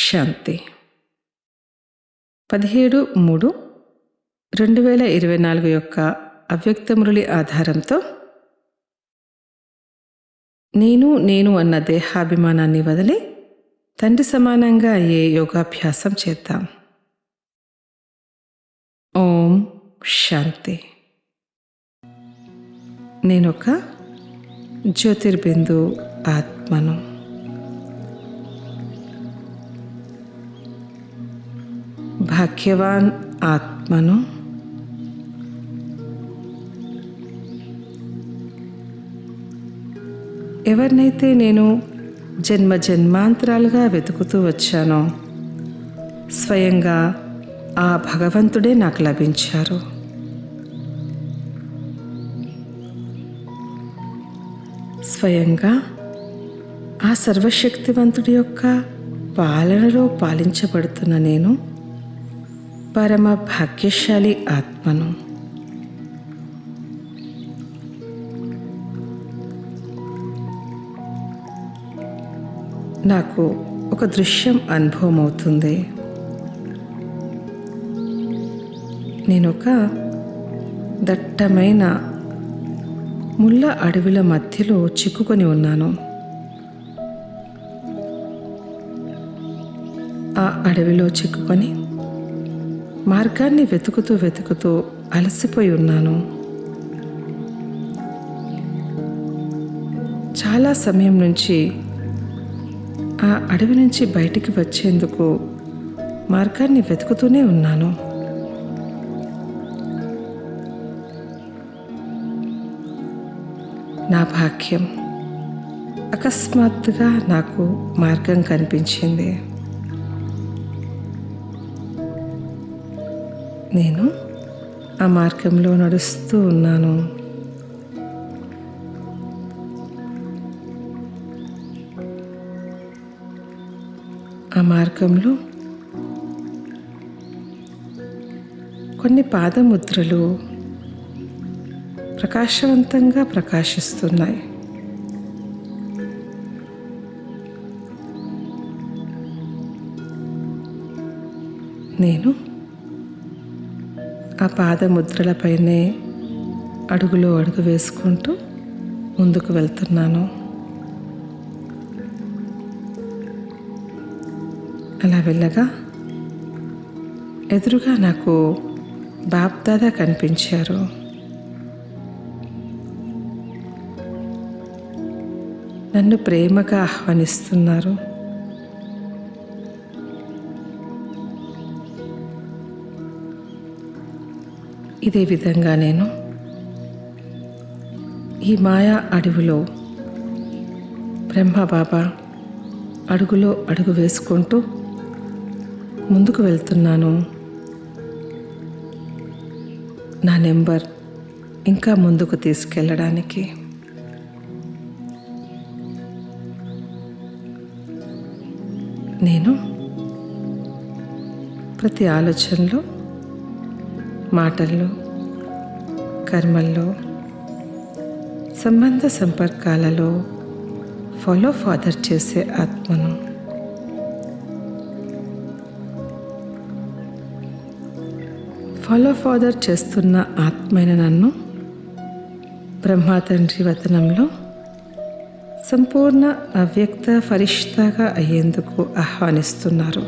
శాంతి 17/3/2024 యొక్క అవ్యక్త మురళి ఆధారంతో నేను అన్న దేహాభిమానాన్ని వదిలి తండ్రి సమానంగా అయ్యే యోగాభ్యాసం చేద్దాం. ఓం శాంతి. నేనొక జ్యోతిర్బిందు ఆత్మను. భాగ్యవాన్ ఆత్మను. ఎవరినైతే నేను జన్మ జన్మాంతరాలుగా వెతుకుతూ వచ్చానో స్వయంగా ఆ భగవంతుడే నాకు లభించారు. స్వయంగా ఆ సర్వశక్తివంతుడి యొక్క పాలనలో పాలించబడుతున్న నేను పరమ భాగ్యశాలి ఆత్మను. నాకు ఒక దృశ్యం అనుభవం అవుతుంది. నేనొక దట్టమైన ముళ్ళ అడవిల మధ్యలో చిక్కుకొని ఉన్నాను. ఆ అడవిలో చిక్కుకొని మార్గాన్ని వెతుకుతూ అలసిపోయి ఉన్నాను. చాలా సమయం నుంచి ఆ అడవి నుంచి బయటికి వచ్చేందుకు మార్గాన్ని వెతుకుతూనే ఉన్నాను. నా భాగ్యం, అకస్మాత్తుగా నాకు మార్గం కనిపించింది. నేను ఆ మార్గంలో నడుస్తూ ఉన్నాను. ఆ మార్గంలో కొన్ని పాదముద్రలు ప్రకాశవంతంగా ప్రకాశిస్తున్నాయి. నేను ఆ పాదముద్రలపైనే అడుగులో అడుగు వేసుకుంటూ ముందుకు వెళ్తున్నాను. అలా వెళ్ళగా ఎదురుగా నాకు బాప్దాదా కనిపించారు. నన్ను ప్రేమగా ఆహ్వానిస్తున్నారు. ఇదే విధంగా నేను ఈ మాయా అడవిలో బ్రహ్మబాబా అడుగులో అడుగు వేసుకుంటూ ముందుకు వెళ్తున్నాను. నా నెంబర్ ఇంకా ముందుకు తీసుకెళ్ళడానికి. నేను ప్రతి ఆలోచనలో, మాటల్లో, కర్మల్లో, సంబంధ సంపర్కాలలో ఫాలో ఫాదర్ చేసే ఆత్మను. ఫాలో ఫాదర్ చేస్తున్న ఆత్మైన నన్ను బ్రహ్మా తండ్రి వతనంలో సంపూర్ణ అవ్యక్త ఫరిష్తాగా అయ్యేందుకు ఆహ్వానిస్తున్నారు.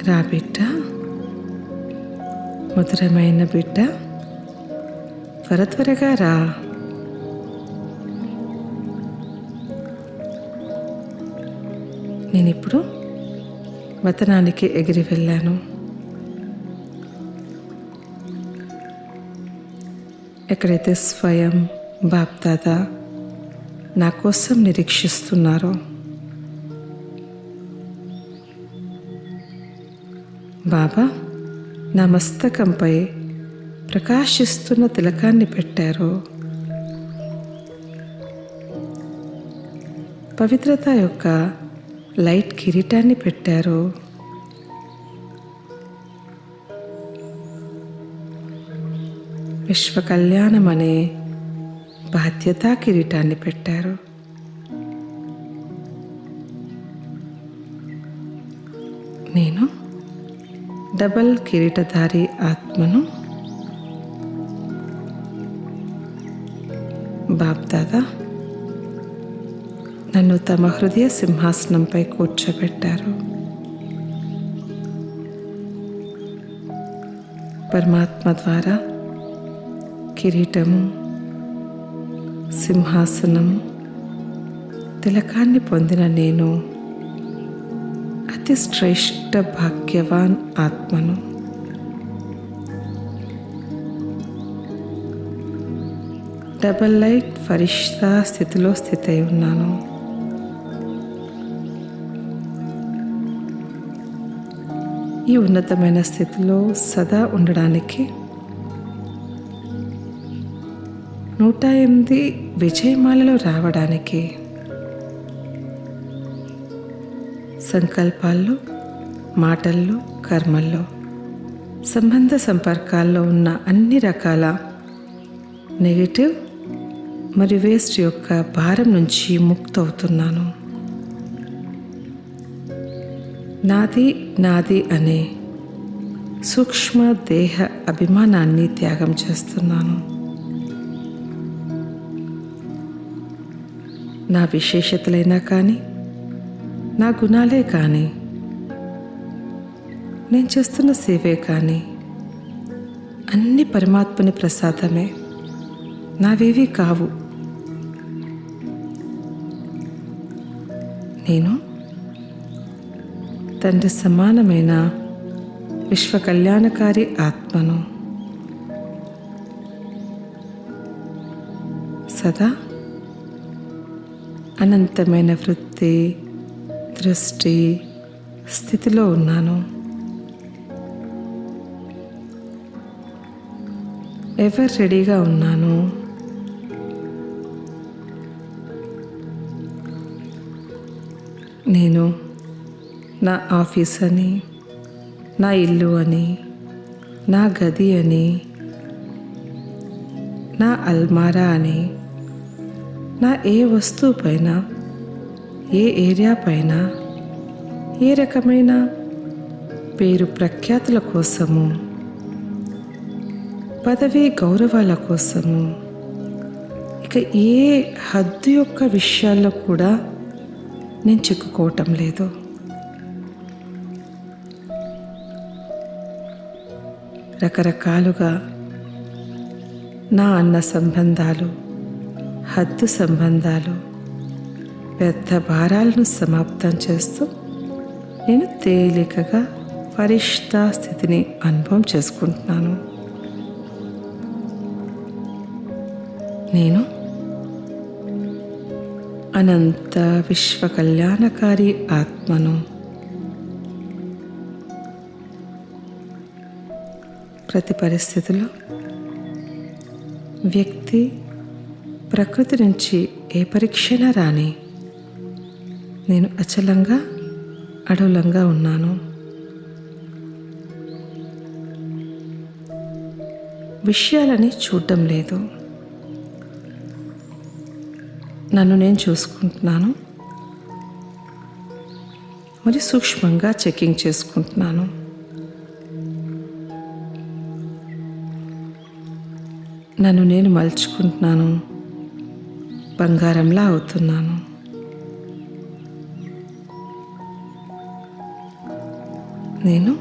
రా బిడ్డ, మధురమైన బిడ్డ, త్వరగా రా. నేనిప్పుడు వతనానికి ఎగిరి వెళ్ళాను. ఎక్కడైతే స్వయం బాప్దాదా నా కోసం నిరీక్షిస్తున్నారో, బాబా నా మస్తకంపై ప్రకాశిస్తున్న తిలకాన్ని పెట్టారు. పవిత్రత యొక్క లైట్ కిరీటాన్ని పెట్టారు. విశ్వ కళ్యాణం అనే బాధ్యతా కిరీటాన్ని పెట్టారు. నేను డబల్ కిరీటధారి ఆత్మను. బాప్దాదా నన్ను తమ హృదయ సింహాసనంపై కూర్చోబెట్టారు. పరమాత్మ ద్వారా కిరీటము, సింహాసనము, తిలకాన్ని పొందిన నేను అతి శ్రేష్ఠ భాగ్యవాన్ ఆత్మను. డబల్ లైట్ ఫరిష్తా స్థితిలో స్థితై ఉన్నాను. ఈ ఉన్నతమైన స్థితిలో సదా ఉండడానికి 108 విజయమాలలో రావడానికి సంకల్పాల్లో, మాటల్లో, కర్మల్లో, సంబంధ సంపర్కాల్లో ఉన్న అన్ని రకాల నెగటివ్ మరియు వేస్ట్ యొక్క భారం నుంచి ముక్తవుతున్నాను. నాది నాది అనే సూక్ష్మ దేహ అభిమానాన్ని త్యాగం చేస్తున్నాను. నా విశేషతలైనా కానీ, నా గుణాలే కానీ, నేను చేస్తున్న సేవే కానీ అన్ని పరమాత్మని ప్రసాదమే, నావేవీ కావు. నేను తండ్రి సమానమైన విశ్వ కళ్యాణకారి ఆత్మను. సదా అనంతమైన వృత్తి, దృష్టి స్థితిలో ఉన్నాను. ఎవర్ రెడీగా ఉన్నాను. నేను నా ఆఫీస్ అని, నా ఇల్లు అని, నా గది అని, నా అల్మారా అని, నా ఏ వస్తువు పైన, ఏ ఏరియా పైన, ఏ రకమైన పేరు ప్రఖ్యాతుల కోసము, పదవి గౌరవాల కోసము, ఇక ఏ హద్దు యొక్క విషయాల్లో కూడా నేను చిక్కుకోవటం లేదు. రకరకాలుగా నా అన్న సంబంధాలు, హద్దు సంబంధాలు, వ్యర్థ భారాలను సమాప్తం చేస్తూ నేను తేలికగా ఫరిష్తా స్థితిని అనుభవం చేసుకుంటున్నాను. నేను అనంత విశ్వ కళ్యాణకారి ఆత్మను. ప్రతి పరిస్థితిలో వ్యక్తి, ప్రకృతి నుంచి ఏ పరీక్షణ రాని నేను అచలంగా, అడవులంగా ఉన్నాను. విషయాలని చూడటం లేదు. నన్ను నేను చూసుకుంటున్నాను, మరి సూక్ష్మంగా చెకింగ్ చేసుకుంటున్నాను. నన్ను నేను మలుచుకుంటున్నాను, బంగారంలా అవుతున్నాను. నేను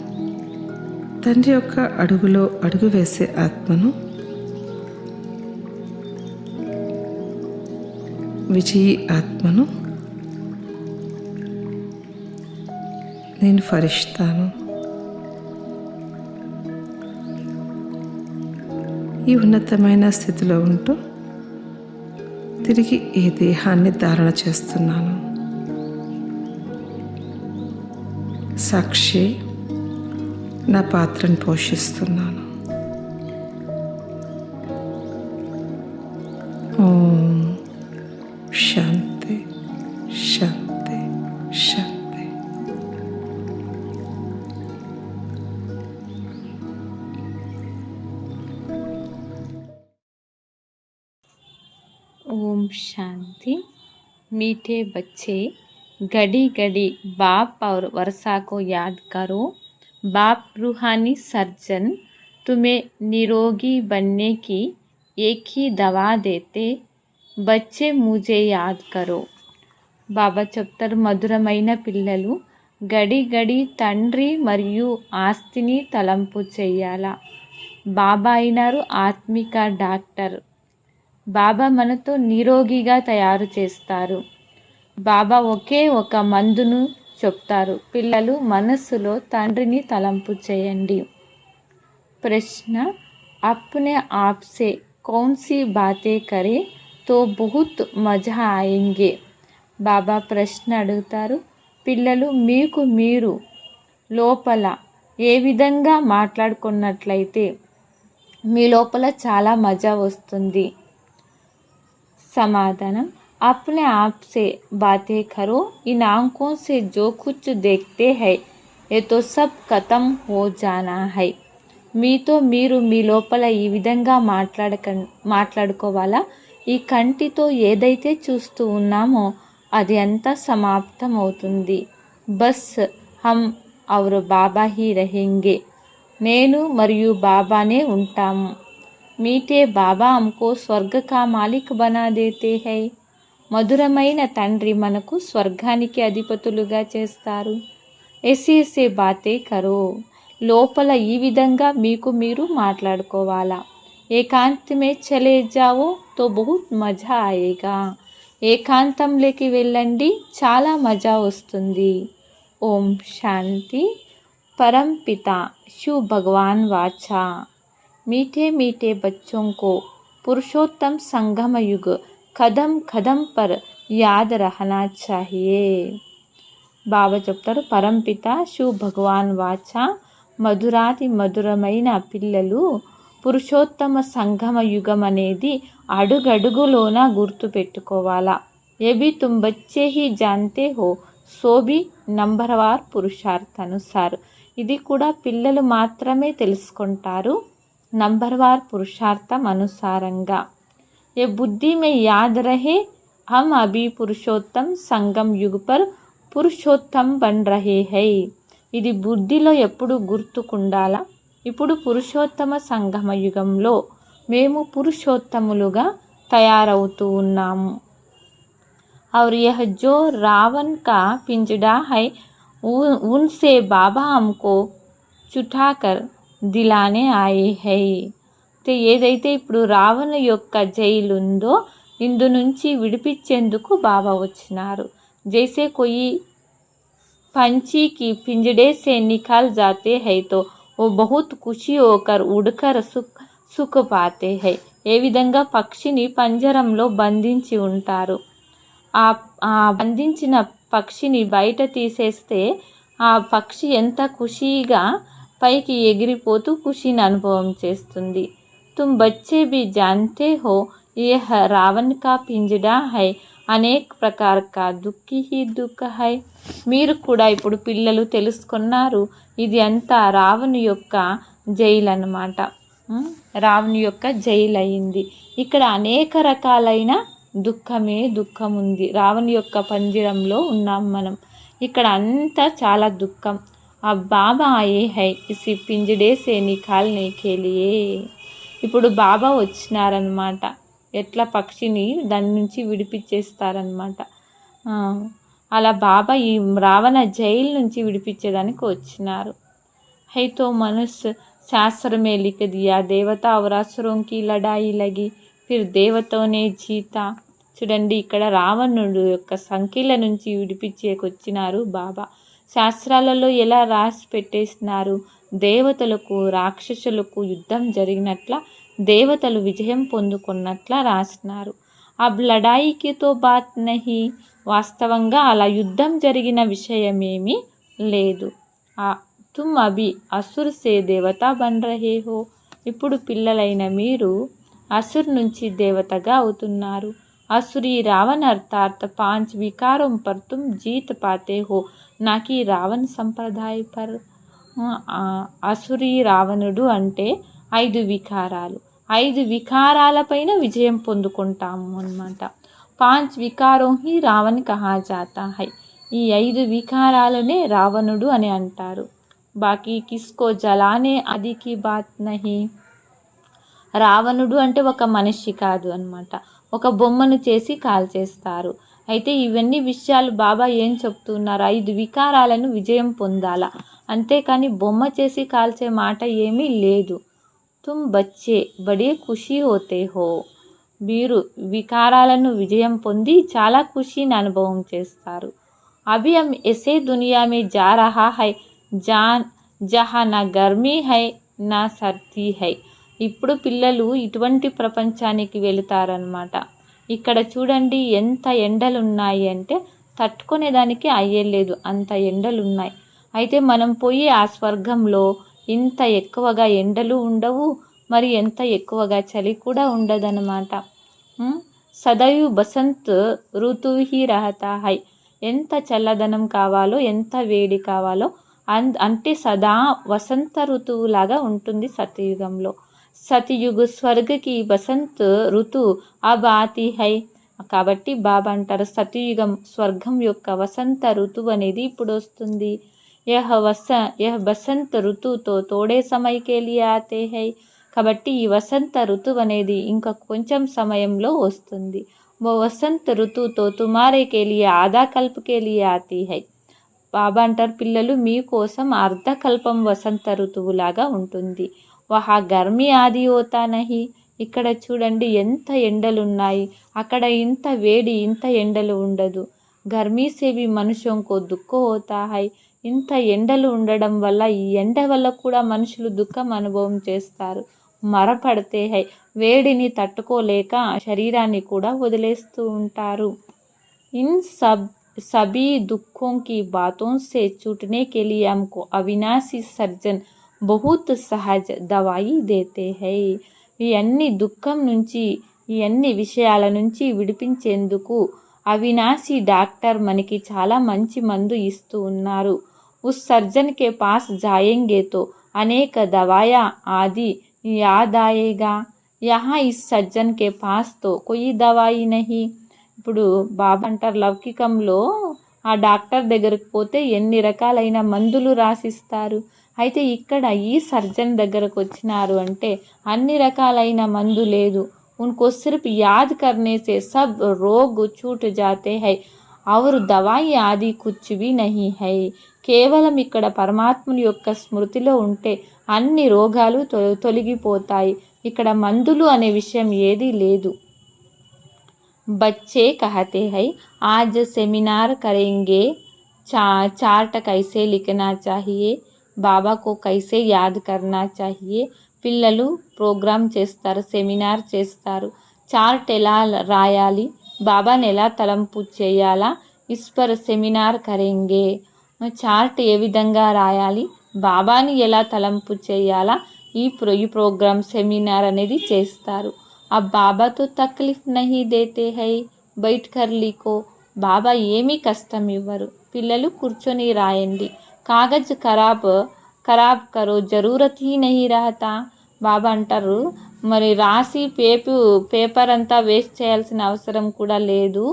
తండ్రి యొక్క అడుగులో అడుగు వేసే ఆత్మను. విజయీ ఆత్మను. నేను ఫరిష్తాను. ఈ ఉన్నతమైన స్థితిలో ఉంటూ తిరిగి ఈ దేహాన్ని ధారణ చేస్తున్నాను. సాక్షి నా పాత్రను పోషిస్తున్నాను. ఓం శాంతి శాంతి శాంతి. ओम शांति। मीठे बच्चे घड़ी घड़ी बाप और वर्षा को याद करो। बाप रूहानी सर्जन तुम्हें निरोगी बनने की एक ही दवा देते। बच्चे मुझे याद करो। బాబా చెప్తారు, మధురమైన పిల్లలు గడి గడి తండ్రి మరియు ఆస్తిని తలంపు చేయాలా. బాబా అయినారు ఆత్మిక డాక్టర్. బాబా మనతో నిరోగిగా తయారు చేస్తారు. బాబా ఒకే ఒక మందును చెప్తారు, పిల్లలు మనస్సులో తండ్రిని తలంపు చేయండి. ప్రశ్న, అప్నే ఆప్ సే కౌన్ సి బాతే కరే తో బహుత్ మజా ఆయేంగే. బాబా ప్రశ్న అడుగుతారు, పిల్లలు మీకు మీరు లోపల ఏ విధంగా మాట్లాడుకున్నట్లయితే మీ లోపల చాలా మజా వస్తుంది. సమాధానం, अपने आप से बातें करो। इन आंखों से जो कुछ देखते हैं ये तो सब खत्म हो जाना है. మీతో మీరు మీ లోపల ఈ విధంగా మాట్లాడుకోవాలా. ఈ కంటితో ఏదైతే చూస్తూ ఉన్నామో అది అంతా సమాప్తం అవుతుంది. బస్ హమ్ ఔర్ బాబా హీ రహేంగే. నేను మరియు బాబానే ఉంటాము. మీటే బాబా హమ్కో స్వర్గ కా మాలిక్ బనా దేతే హై. మధురమైన తండ్రి మనకు స్వర్గానికి అధిపతులుగా చేస్తారు. ఎసే బాతే కరో. లోపల ఈ విధంగా మీకు మీరు మాట్లాడుకోవాలా. ఏకాంతమే చలే జావో తో బహుత్ మజా ఆయేగా. ఏకాంతంలోకి వెళ్ళండి, చాలా మజా వస్తుంది. ఓం శాంతి. परमपिता शिव भगवान वाचा। मीठे मीठे बच्चों को पुरुषोत्तम संगम युग कदम कदम पर याद रहना चाहिए. బాబా చెప్తారు, పరంపిత శివ్ భగవాన్ వాచ, మధురాతి మధురమైన పిల్లలు పురుషోత్తమ సంగమ యుగం అనేది అడుగడుగులోన గుర్తు పెట్టుకోవాలా. ఏబి తుమ్ బచ్చే హీ జాన్తే హో సోబి నంబర్వార్ పురుషార్థ అనుసార్. ఇది కూడా పిల్లలు మాత్రమే తెలుసుకుంటారు, నంబర్వార్ పురుషార్థం అనుసారంగా. ఏ బుద్ధి మే యాద్ రహే హమ్ అభి పురుషోత్తం సంగం యుగ్ పర్ పురుషోత్తం బన్ రహే హై. ఇది బుద్ధిలో ఎప్పుడు గుర్తుకుండాలా. ఇప్పుడు పురుషోత్తమ సంగమ యుగంలో మేము పురుషోత్తములుగా తయారవుతూ ఉన్నాము. और यह जो रावण का पिंजड़ा है उनसे बाबा हमको छुटाकर दिलाने आए हैं. ఏదైతే ఇప్పుడు రావణ యొక్క జైలు ఉందో ఇందు నుంచి విడిపించేందుకు బాబా వచ్చినారు. जैसे कोई पंछी की पिंजड़े से निकाल जाते हैं तो वो बहुत खुशी होकर उड़कर सुख पाते हैं. ఏ విధంగా పక్షిని పంజరంలో బంధించి ఉంటారు, ఆ బంధించిన పక్షిని బయట తీసేస్తే ఆ పక్షి ఎంత ఖుషీగా పైకి ఎగిరిపోతూ ఖుషీని అనుభవం చేస్తుంది. తుమ్ బచ్చే భీ జాన్తే హో యహ్ రావణ్ కా పింజడా హై అనేక ప్రకార కా దుఃఖీ హీ దుఃఖ హై. మీరు కూడా ఇప్పుడు పిల్లలు తెలుసుకున్నారు, ఇది అంతా రావణు యొక్క జైలు అన్నమాట. రావణు యొక్క జైలు అయింది. ఇక్కడ అనేక రకాలైన దుఃఖమే దుఃఖం ఉంది. రావణు యొక్క పంజరంలో ఉన్నాం మనం. ఇక్కడ అంతా చాలా దుఃఖం. ఆ బాబా ఆయే హై ఇసి పింజడే సే నికాల్నే కే లియే. ఇప్పుడు బాబా వచ్చినారనమాట. ఎట్లా పక్షిని దాని నుంచి విడిపించేస్తారనమాట. అలా బాబా ఈ రావణ జైలు నుంచి విడిపించేదానికి వచ్చినారు. హై తో మనుష్య శాస్త్ర మే లిఖ దియా దేవతా ఔర్ అసురోం కి లడాయి లగి ఫిర్ దేవతోనే జీతా. చూడండి, ఇక్కడ రావణుడు యొక్క సంఖ్యల నుంచి విడిపించేకొచ్చినారు బాబా. శాస్త్రాలలో ఎలా రాసి పెట్టేసినారు, దేవతలకు రాక్షసులకు యుద్ధం జరిగినట్ల దేవతలు విజయం పొందుకున్నట్ల రాసినారు. అబ్ లడాయికి తో బాత్ నహి. వాస్తవంగా అలా యుద్ధం జరిగిన విషయమేమీ లేదు. తుమ్ అభి అసుర్ సే దేవతా బన్ రహే హో. ఇప్పుడు పిల్లలైన మీరు అసుర్ నుంచి దేవతగా అవుతున్నారు. असुरी रावण अर्थात 5 विकारों पर तुम जीत पाते हो, ना कि रावण संप्रदाय पर. అసురీ రావణుడు అంటే 5 వికారాలు. 5 వికారాలపైన విజయం పొందుకుంటాము అన్నమాట. 5 వికారోं ही रावण कहा जाता है. ఈ 5 వికారాలనే రావణుడు అని అంటారు. బాకీ కిస్కో జలానే అదికి బాత్ నహీ. రావణుడు అంటే ఒక మనిషి కాదు అన్నమాట, ఒక బొమ్మను చేసి కాల్చేస్తారు. అయితే ఇవన్నీ విషయాలు బాబా ఏం చెప్తున్నారు, 5 వికారాలను విజయం పొందాలా, అంతేకాని బొమ్మ చేసి కాల్చే మాట ఏమీ లేదు. తుమ్ బచ్చే బడే ఖుషీ హోతే హో. మీరు వికారాలను విజయం పొంది చాలా ఖుషీని అనుభవం చేస్తారు. అభి హమ్ ఎసే దునియా మే జా రహా హై జహా నా గర్మీ హై నా సర్దీ హై. ఇప్పుడు పిల్లలు ఇటువంటి ప్రపంచానికి వెళుతారనమాట. ఇక్కడ చూడండి ఎంత ఎండలు ఉన్నాయి అంటే తట్టుకునేదానికి అయ్యేలేదు, అంత ఎండలు ఉన్నాయి. అయితే మనం పోయి ఆ స్వర్గంలో ఇంత ఎక్కువగా ఎండలు ఉండవు, మరి ఎంత ఎక్కువగా చలి కూడా ఉండదన్నమాట. సదయు బసంత్ ఋతువు హీ రహతా హై. ఎంత చల్లదనం కావాలో, ఎంత వేడి కావాలో అంటే సదా వసంత ఋతువులాగా ఉంటుంది సతయుగంలో. సతయుగ్ స్వర్గకి బసంత్ ఋతు అబ్ ఆతి హై. కాబట్టి బాబా అంటారు సతయుగం స్వర్గం యొక్క వసంత ఋతువు అనేది ఇప్పుడు వస్తుంది. యహ్ బసంత్ ఋతుతో తోడే సమయకే లియే ఆతే హై. కాబట్టి ఈ వసంత ఋతువు అనేది ఇంకా కొంచెం సమయంలో వస్తుంది. వసంత ఋతుతో తుమారేకే లియే ఆధా కల్పకే లియే ఆతి హై. బాబా అంటారు పిల్లలు మీకోసం అర్ధకల్పం వసంత ఋతువులాగా ఉంటుంది. వహా గర్మీ ఆది హోతా నహి. ఇక్కడ చూడండి ఎంత ఎండలున్నాయి, అక్కడ ఇంత వేడి ఇంత ఎండలు ఉండదు. గర్మీ సే భీ మనుష్యోం కో దుఃఖ హోతా హై. ఇంత ఎండలు ఉండడం వల్ల ఈ ఎండ వల్ల కూడా మనుషులు దుఃఖం అనుభవం చేస్తారు. మరపడితే హై, వేడిని తట్టుకోలేక శరీరాన్ని కూడా వదిలేస్తూ ఉంటారు. ఇన్ సభీ దుఃఖోं की बातों से छूटने के लिए हमको अविनाशी सर्जन बहुत सहज दवाई देते हैं. ఈ అన్ని దుఃఖం నుంచి, ఈ అన్ని విషయాల నుంచి విడిపించేందుకు అవినాశి డాక్టర్ మనకి చాలా మంచి మందు ఇస్తూ ఉన్నారు. ఉస్ సర్జన్ కే పాస్ జాయేంగే తో అనేక దవాయా ఆది యాద్ ఆయేగా. యహా ఇస్ సజ్జన్ కే పాస్ తో కోయి దవాయి నహీ. ఇప్పుడు బాబా అంటారు లౌకికంలో ఆ డాక్టర్ దగ్గరకు పోతే ఎన్ని రకాలైన మందులు రాసిస్తారు. అయితే ఇక్కడ ఈ సర్జన్ దగ్గరకు వచ్చినారు అంటే అన్ని రకాలైన మందు లేదు. ఉनको सिर्फ याद करने से सब रोग छूट जाते हैं और दवाई आदि कुछ भी नहीं है. కేవలం ఇక్కడ పరమాత్ముని యొక్క స్మృతిలో ఉంటే అన్ని రోగాలు తొలగిపోతాయి. ఇక్కడ మందులు అనే విషయం ఏదీ లేదు. बच्चे कहते हैं आज सेमिनार करेंगे, चार्ट कैसे लिखना चाहिए, బాబా को कैसे याद करना चाहिए. పిల్లలు ప్రోగ్రామ్ చేస్తారు, సెమినార్ చేస్తారు, చార్ట్ ఎలా రాయాలి, బాబాని ఎలా తలంపు చేయాలా, ఇస్ పర్ సెమినార్ కరేంగే. చార్ట్ ఏ విధంగా రాయాలి, బాబాని ఎలా తలంపు చేయాలా, ఈ ప్రోగ్రామ్ సెమినార్ అనేది చేస్తారు. अब बाबा तो तकलीफ नहीं देते हैं, बैठ कर लिखो. బాబా ఏమీ కష్టం ఇవ్వరు, పిల్లలు కూర్చొని రాయండి. కాగజ్ ఖరాబ్ కరో జరూరత్ హీ నహీ రహతా. బాబా అంటారు మరి రాసి పేపర్ అంతా వేస్ట్ చేయాల్సిన అవసరం కూడా లేదు.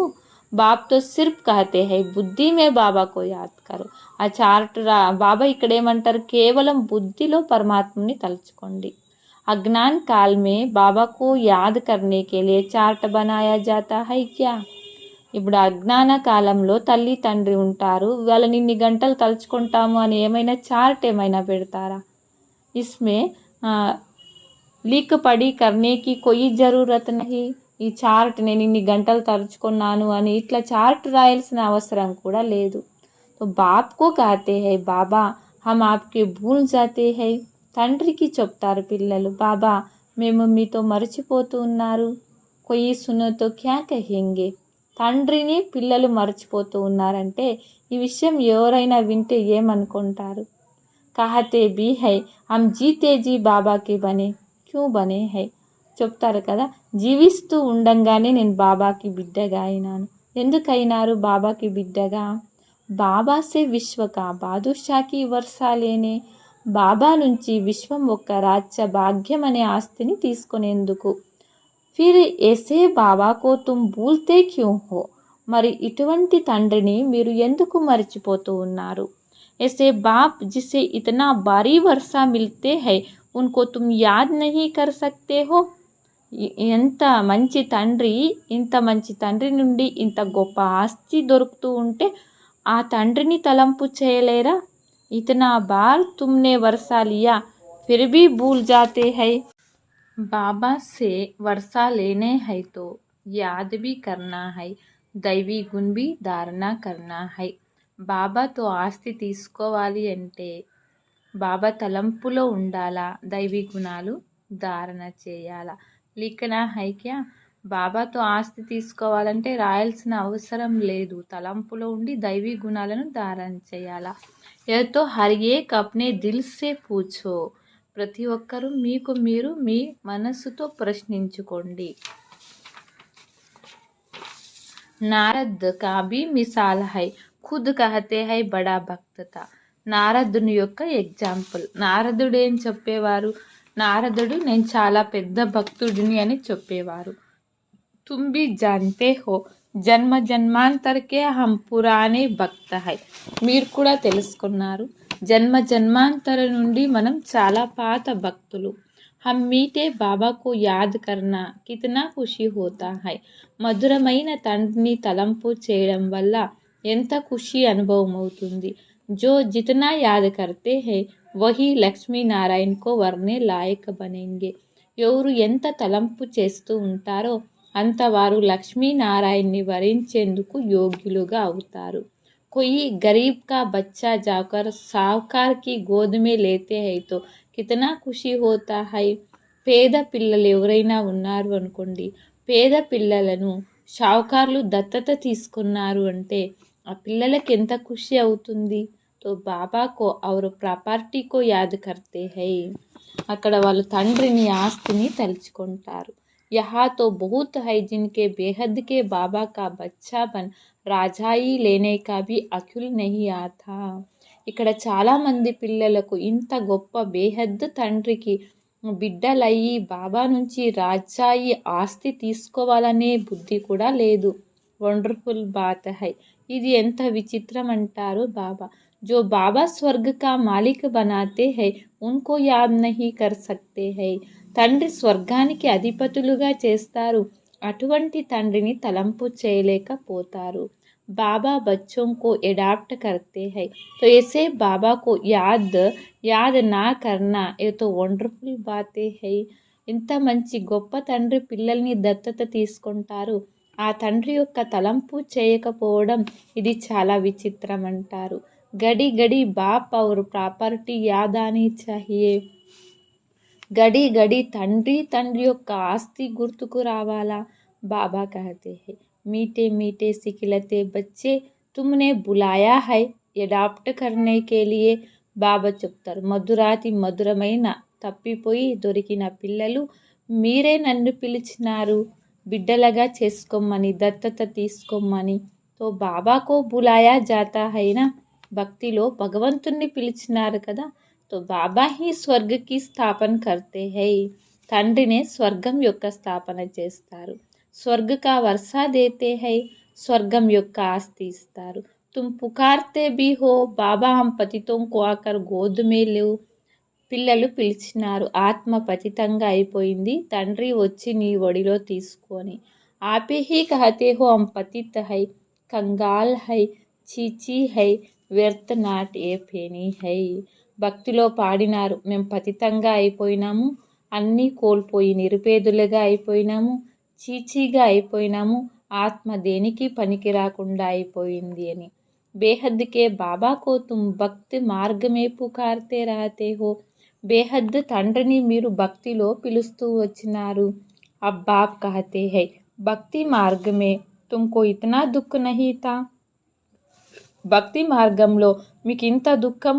బాబ్ తో సిర్ఫ్ కహతే హై బుద్ధి మే బాబా కో యాద్ కరో. ఆ చార్ట్ బాబా ఇక్కడ ఏమంటారు, కేవలం బుద్ధిలో పరమాత్మని తలుచుకోండి. अज्ञान काल में बाबा को याद करने के लिए चार्ट बनाया जाता है क्या. ఇప్పుడు అజ్ఞాన కాలంలో తల్లి తండ్రి ఉంటారు, వాళ్ళని ఇన్ని గంటలు తలుచుకుంటాము అని ఏమైనా చార్ట్ ఏమైనా పెడతారా. ఇస్మే లీక్ పడి కర్నేకి కొయి జరూరత్ నహీ. ఈ చార్ట్ నేను ఇన్ని గంటలు తలుచుకున్నాను అని ఇట్లా చార్ట్ రాయాల్సిన అవసరం కూడా లేదు. तो बाप को कहते हैं बाबा हम आपके भूल जाते हैं. తండ్రికి చెప్తారు పిల్లలు, బాబా మేము మీతో మర్చిపోతూ ఉన్నారు. కొయి సునతో క్యా కహెంగే. తండ్రిని పిల్లలు మర్చిపోతూ ఉన్నారంటే ఈ విషయం ఎవరైనా వింటే ఏమనుకుంటారు. కహతే బీ హై హమ్ జీతే జీ బాబాకి బనే క్యూ బనే హై. చెప్తారు కదా, జీవిస్తూ ఉండంగానే నేను బాబాకి బిడ్డగా అయినాను. ఎందుకైనారు బాబాకి బిడ్డగా. బాబాసే విశ్వకా బాదుషాకి వర్షాలేనే. బాబా నుంచి విశ్వం ఒక రాజ్య భాగ్యం అనే ఆస్తిని తీసుకునేందుకు. ఫిర్ ऐसे బాబా కో తుమ్ భూల్తే క్యూ హో. మరి ఇటువంటి తండ్రిని మీరు ఎందుకు మర్చిపోతూ ఉన్నారు? ऐसे बाप जिसे इतना भारी वर्षा मिलते हैं उनको तुम याद नहीं कर सकते हो? ఎంత మంచి తండ్రి, ఇంత మంచి తండ్రి నుండి ఇంత గొప్ప ఆస్తి దొరుకుతూ ఉంటే ఆ తండ్రిని తలంపు చేయలేరా? ఇతనా బార్ తుమ్నే वर्षा लिया फिर भी भूल जाते हैं. बाबा से वर्षा लेने है तो याद भी करना है, दैवी गुण भी धारणा करना है. బాబాతో ఆస్తి తీసుకోవాలి అంటే బాబా తలంపులో ఉండాలా, దైవీ గుణాలు ధారణ చేయాలా. లిఖనా హై క్యా? బాబాతో ఆస్తి తీసుకోవాలంటే రాయాల్సిన అవసరం లేదు, తలంపులో ఉండి దైవీ గుణాలను ధారణ చేయాలా. ఏతో హర్ ఏక్ అప్నే దిల్ సే పూఛో. ప్రతి ఒక్కరూ మీకు మీరు మీ మనస్సుతో ప్రశ్నించుకోండి. నారద్ కా భీ మిసాల్ హై, ఖుద్ కహతే హై బడా భక్త థా. నారదుని యొక్క ఎగ్జాంపుల్. నారదుడు ఏం చెప్పేవారు? నారదుడు నేను చాలా పెద్ద భక్తుడిని అని చెప్పేవారు. తుమ్ భీ జాన్తే హో జన్మ జన్మాంతరకే హమ్ పురానే భక్త హై. మీరు కూడా తెలుసుకున్నారు, జన్మ జన్మాంతర నుండి మనం చాలా పాత భక్తులు. హమ్ మీటే బాబా కో యాద్ కర్నా కితనా ఖుషి హోతా హై. మధురమైన తండ్రిని తలంపు చేయడం వల్ల ఎంత ఖుషి అనుభవం అవుతుంది. జో జితనా యాద్ కర్తే హై వహీ లక్ష్మీనారాయణ కో వర్నే లాయక్ బనేంగే. ఎవరు ఎంత తలంపు చేస్తూ ఉంటారో అంత వారు లక్ష్మీనారాయణ్ని వరించేందుకు యోగ్యులుగా అవుతారు. कोई गरीब का बच्चा जाकर साहूकार की गोद में लेते हैं तो कितना खुशी होता है. పేద పిల్లలు ఎవరైనా ఉన్నారు అనుకోండి, పేద పిల్లలను షావుకారులు దత్తత తీసుకున్నారు అంటే ఆ పిల్లలకి ఎంత ఖుషి అవుతుంది. తో బాబాకో ఔర్ ప్రాపర్టీకో యాద్ కర్తే హై. అక్కడ వాళ్ళు తండ్రిని ఆస్తిని తలుచుకుంటారు. యహా తో బహుత్ హై జిన్కే బేహద్ కే బాబా కా బచ్చా బన్ రాజాయి లేనే కా భీ అఖిల్ నహీ ఆతా. ఇక్కడ చాలామంది పిల్లలకు ఇంత గొప్ప బేహద్ తండ్రికి బిడ్డలయ్యి బాబా నుంచి రాజాయి ఆస్తి తీసుకోవాలనే బుద్ధి కూడా లేదు. వండర్ఫుల్ బాత్ హై. ఇది ఎంత విచిత్రం అంటారు బాబా. जो बाबा स्वर्ग का मालिक बनाते हैं उनको याद नहीं कर सकते हैं. తండ్రి స్వర్గానికి అధిపతులుగా చేస్తారు, అటువంటి తండ్రిని తలంపు చేయలేకపోతారు. బాబా బచ్చోं को एडाप्ट करते हैं तो ऐसे बाबा को याद ना करना ये तो వండర్ఫుల్ బాతే హై. ఇంత మంచి గొప్ప తండ్రి పిల్లల్ని దత్తత తీసుకుంటారు, ఆ తండ్రి యొక్క తలంపు చేయకపోవడం ఇది చాలా విచిత్రం అంటారు. గడి గడి బాప్ ఔర్ ప్రాపర్టీ యాద్ ఆనీ చాహియే. గడి గడి తండ్రి యొక్క ఆస్తి గుర్తుకు రావాలా. బాబా కహతే హై మీటే మీటే సిఖిలతే బచ్చే తుమ్నే బులాయా హై ఎడాప్ట్ కర్నే కే లియే. బాబా చెప్తారు, మధురాతి మధురమైన తప్పిపోయి దొరికిన పిల్లలు మీరే నన్ను పిలిచినారు బిడ్డలుగా చేసుకోమని, దత్తత తీసుకోమని. తో బాబాకో బులాయా జాతా హైనా. భక్తిలో భగవంతుణ్ణి పిలిచినారు కదా. తో బాబా హీ స్వర్గకి స్థాపన కర్తే హై. తండ్రినే స్వర్గం యొక్క స్థాపన చేస్తారు. స్వర్గ కా వర్షా దేతే హై. స్వర్గం యొక్క ఆస్తి ఇస్తారు. తుమ్ పుకార్తే భీ హో బాబా హమ్ పతితోం కో ఆకర్ గోద్ మే లో. పిల్లలు పిలిచినారు, ఆత్మ పతితంగా అయిపోయింది, తండ్రి వచ్చి నీ ఒడిలో తీసుకొని. ఆపే హీ కహతే హో హమ్ పతిత్ హై, కంగాల్ హై, చీచీ హై, వ్యర్థ నాట్ ఏ ఫేనీ హై. భక్తిలో పాడినారు, మేము పతితంగా అయిపోయినాము, అన్నీ కోల్పోయి నిరుపేదలుగా అయిపోయినాము, చీచీగా అయిపోయినాము, ఆత్మ దేనికి పనికి రాకుండా అయిపోయింది అని. బేహద్ కే బాబా కో తుమ్ భక్తి మార్గమే పుకార్తే రహతే హో. బేహద్ తండ్రిని మీరు భక్తిలో పిలుస్తూ వచ్చినారు. అబ్ బాప్ కహతే హై భక్తి మార్గమే తుమ్కో ఇతనా దుఃఖ నహీ తా. భక్తి మార్గంలో మీకు ఇంత దుఃఖం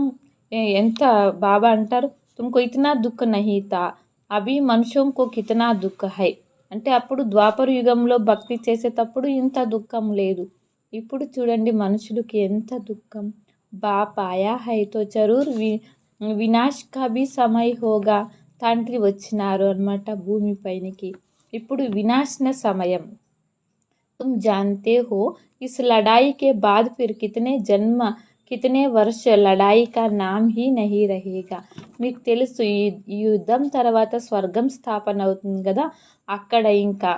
ఎంత. బాబా అంటారు తుమ్కో ఇతనా దుఃఖ నహీ తా అభి మనుషుం కో కితనా దుఃఖ హై. అంటే అప్పుడు ద్వాపర యుగంలో భక్తి చేసేటప్పుడు ఇంత దుఃఖం లేదు, ఇప్పుడు చూడండి మనుషులకి ఎంత దుఃఖం. బాప్ ఆయా హై తో జరూర్ వినాశ్ కా భీ సమయ హోగా. తండ్రి వచ్చినారు అన్నమాట భూమి పైనకి, ఇప్పుడు వినాశన సమయం. तुम जानते हो इस लड़ाई के बाद फिर कितने जन्म कितने वर्ष లడాయి కా నామ్ హీ నహీ రహేగా. మీకు తెలుసు ఈ యుద్ధం తర్వాత స్వర్గం స్థాపన అవుతుంది కదా, అక్కడ ఇంకా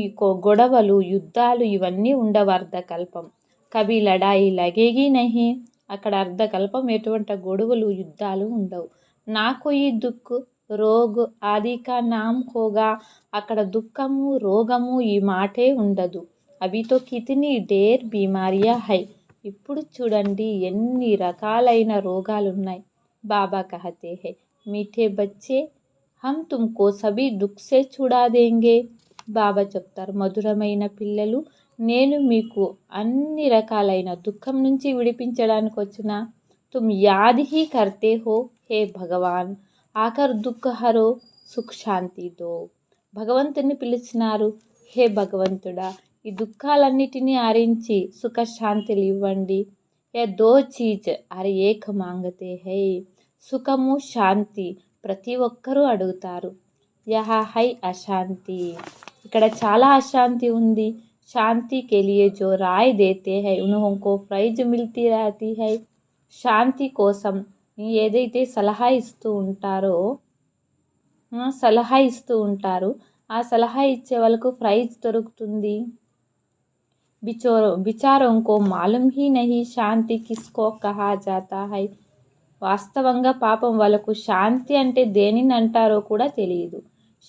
ఈ గొడవలు యుద్ధాలు ఇవన్నీ ఉండవు అర్ధకల్పం. కభీ లడాయి లగేగి నహీ, అక్కడ అర్ధకల్పం ఎటువంటి గొడవలు యుద్ధాలు ఉండవు. నా కోయి దుఃఖ్ రోగ్ ఆది కా నామ్ హోగా, అక్కడ దుఃఖము రోగము ఈ మాటే ఉండదు. అవి తో కితనీ ఢేర్ బీమారియా హై, ఇప్పుడు చూడండి ఎన్ని రకాలైన రోగాలున్నాయి. బాబా కహతే హై మీఠే బచ్చే హమ్ తుమ్కో సభీ దుఃఖ్ సే ఛుడా దేంగే. బాబా చెప్తారు, మధురమైన పిల్లలు, నేను మీకు అన్ని రకాలైన దుఃఖం నుంచి విడిపించడానికి వచ్చిన. తుమ్ యాద్ హీ కర్తే హో హే భగవాన్, ఆకర్ దుఃఖ హరో సుఖ్ శాంతి దో. భగవంతుని పిలిచినారు, హే భగవంతుడా ఈ దుఃఖాలన్నిటినీ హరించి సుఖశాంతులు ఇవ్వండి. ఏ దో చీజ్ అరే ఏక్ మాంగతే హై, సుఖము శాంతి ప్రతి ఒక్కరూ అడుగుతారు. యహా హై అశాంతి, ఇక్కడ చాలా అశాంతి ఉంది. శాంతి కే లియే జో రాయ్ దేతే హై ఉన్హోంకో ప్రైజ్ మిల్తీ రహతీ హై. శాంతి కోసం ఏదైతే సలహా ఇస్తూ ఉంటారో ఆ సలహా ఇచ్చే వాళ్ళకు ప్రైజ్ దొరుకుతుంది. బిచారోं को मालूम ही नहीं శాంతి కిస్కో కహా జాతా హై. వాస్తవంగా పాపం వాళ్ళకు శాంతి అంటే దేనిని అంటారో కూడా తెలియదు.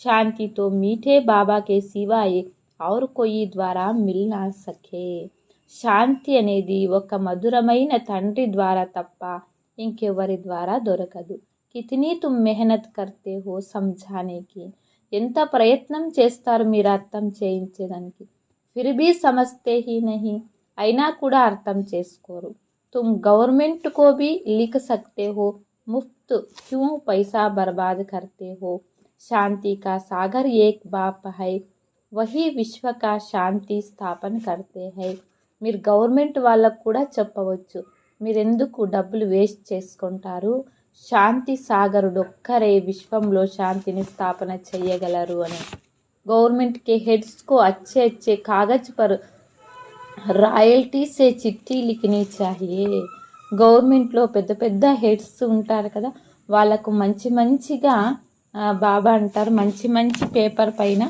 శాంతితో మీఠే బాబాకే సివాయే ఔర్ కోయి ద్వారా మిల్ నా సకే. శాంతి అనేది ఒక మధురమైన తండ్రి ద్వారా తప్ప ఇంకెవరి ద్వారా దొరకదు. కితనీ తుమ్ మెహనత్ కర్తే హో సమఝానేకి, ఎంత ప్రయత్నం చేస్తారు మీరు అర్థం చేయించేదానికి. ఫిర్ భీ సమజ్తే హీ నహీ, అయినా కూడా అర్థం చేసుకోరు. तुम गवर्नमेंट को भी लिख सकते हो, मुफ्त क्यों पैसा बर्बाद करते हो. शांति का सागर एक बाप है, वही विश्व का శాంతి స్థాపన करते हैं. మీరు గవర్నమెంట్ వాళ్ళకు కూడా చెప్పవచ్చు, మీరెందుకు డబ్బులు వేస్ట్ చేసుకుంటారు, శాంతి సాగరుడు ఒక్కరే విశ్వంలో శాంతిని స్థాపన చేయగలరు అని. गवर्नमेंट के हेड्स को अच्छे अच्छे कागज पर రాయల్టీ సే చిట్టి లిఖనీ చాహియే. గవర్నమెంట్లో పెద్ద పెద్ద హెడ్స్ ఉంటారు కదా, వాళ్ళకు మంచిగా బాబా అంటారు మంచి పేపర్ పైన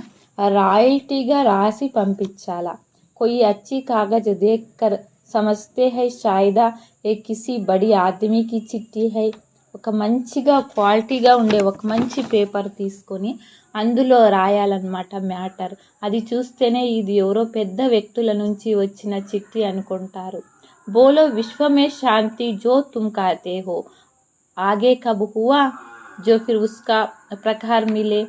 రాయల్టీగా రాసి పంపించాలా. कोई अच्छी कागज देख कर समझते हैं शायदा ये किसी बड़ी आदमी की चिट्ठी है. ఒక మంచిగా క్వాలిటీగా ఉండే ఒక మంచి పేపర్ తీసుకొని అందులో రాయాలన్నమాట మ్యాటర్. అది చూస్తేనే ఇది ఎవరో పెద్ద వ్యక్తుల నుంచి వచ్చిన చిట్టి అనుకుంటారు. బోలో విశ్వమే శాంతి జో తుమ్ कहते हो ఆగే కబ్ హువా జో ఫిర్ ఉస్కా ప్రకార్ మిలే.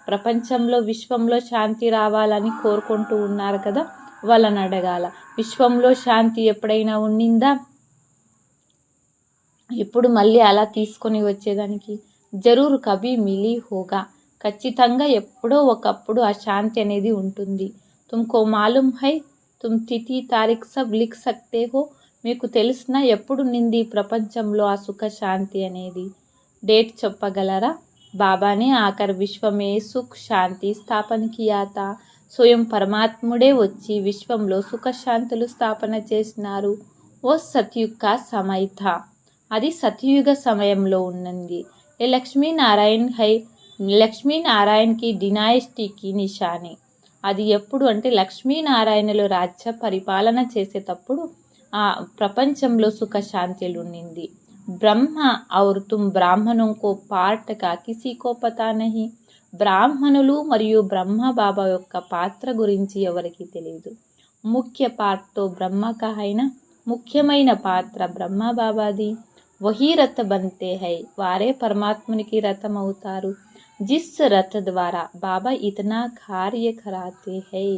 ప్రపంచంలో విశ్వంలో శాంతి రావాలని కోరుకుంటూ ఉన్నారు కదా, వాళ్ళని అడగాల విశ్వంలో శాంతి ఎప్పుడైనా ఉండిందా, ఇప్పుడు మళ్ళీ అలా తీసుకొని వచ్చేదానికి. జరూర్ కభీ మిలీ హోగా, ఖచ్చితంగా ఎప్పుడో ఒకప్పుడు ఆ శాంతి అనేది ఉంటుంది. తుమ్కో మాలూమ్ హై తుమ్ తిథి తారీఖ్ సబ్ లిఖ్ సక్తే హో, మీకు తెలిసిన ఎప్పుడు నింది ప్రపంచంలో ఆ సుఖ శాంతి అనేది డేట్ చెప్పగలరా. బాబానే ఆకర్ విశ్వమే సుఖ్ శాంతి స్థాపన కియాతా, స్వయం పరమాత్ముడే వచ్చి విశ్వంలో సుఖశాంతులు స్థాపన చేసినారు. ఓ సత్యుగ్ కా సమయ థా, అది సత్యయుగ సమయంలో ఉన్నది. ఏ లక్ష్మీనారాయణ హై, లక్ష్మీనారాయణకి డినాయిస్టీకి నిశాని. అది ఎప్పుడు అంటే లక్ష్మీనారాయణలు రాజ్య పరిపాలన చేసేటప్పుడు ఆ ప్రపంచంలో సుఖశాంతులు ఉండింది. బ్రహ్మ ఔర్ తుమ్ బ్రాహ్మణోं को पार्ट का किसी को पता नहीं. బ్రాహ్మణులు మరియు బ్రహ్మ బాబా యొక్క పాత్ర గురించి ఎవరికి తెలియదు. ముఖ్య పాత్రతో బ్రహ్మ కహైనా, ముఖ్యమైన పాత్ర బ్రహ్మ బాబాది. వహీ రథ బంతే హై, వారే పరమాత్మునికి రథం అవుతారు. జిస్ రథ ద్వారా బాబా ఇతనా కార్య కరాతే హై,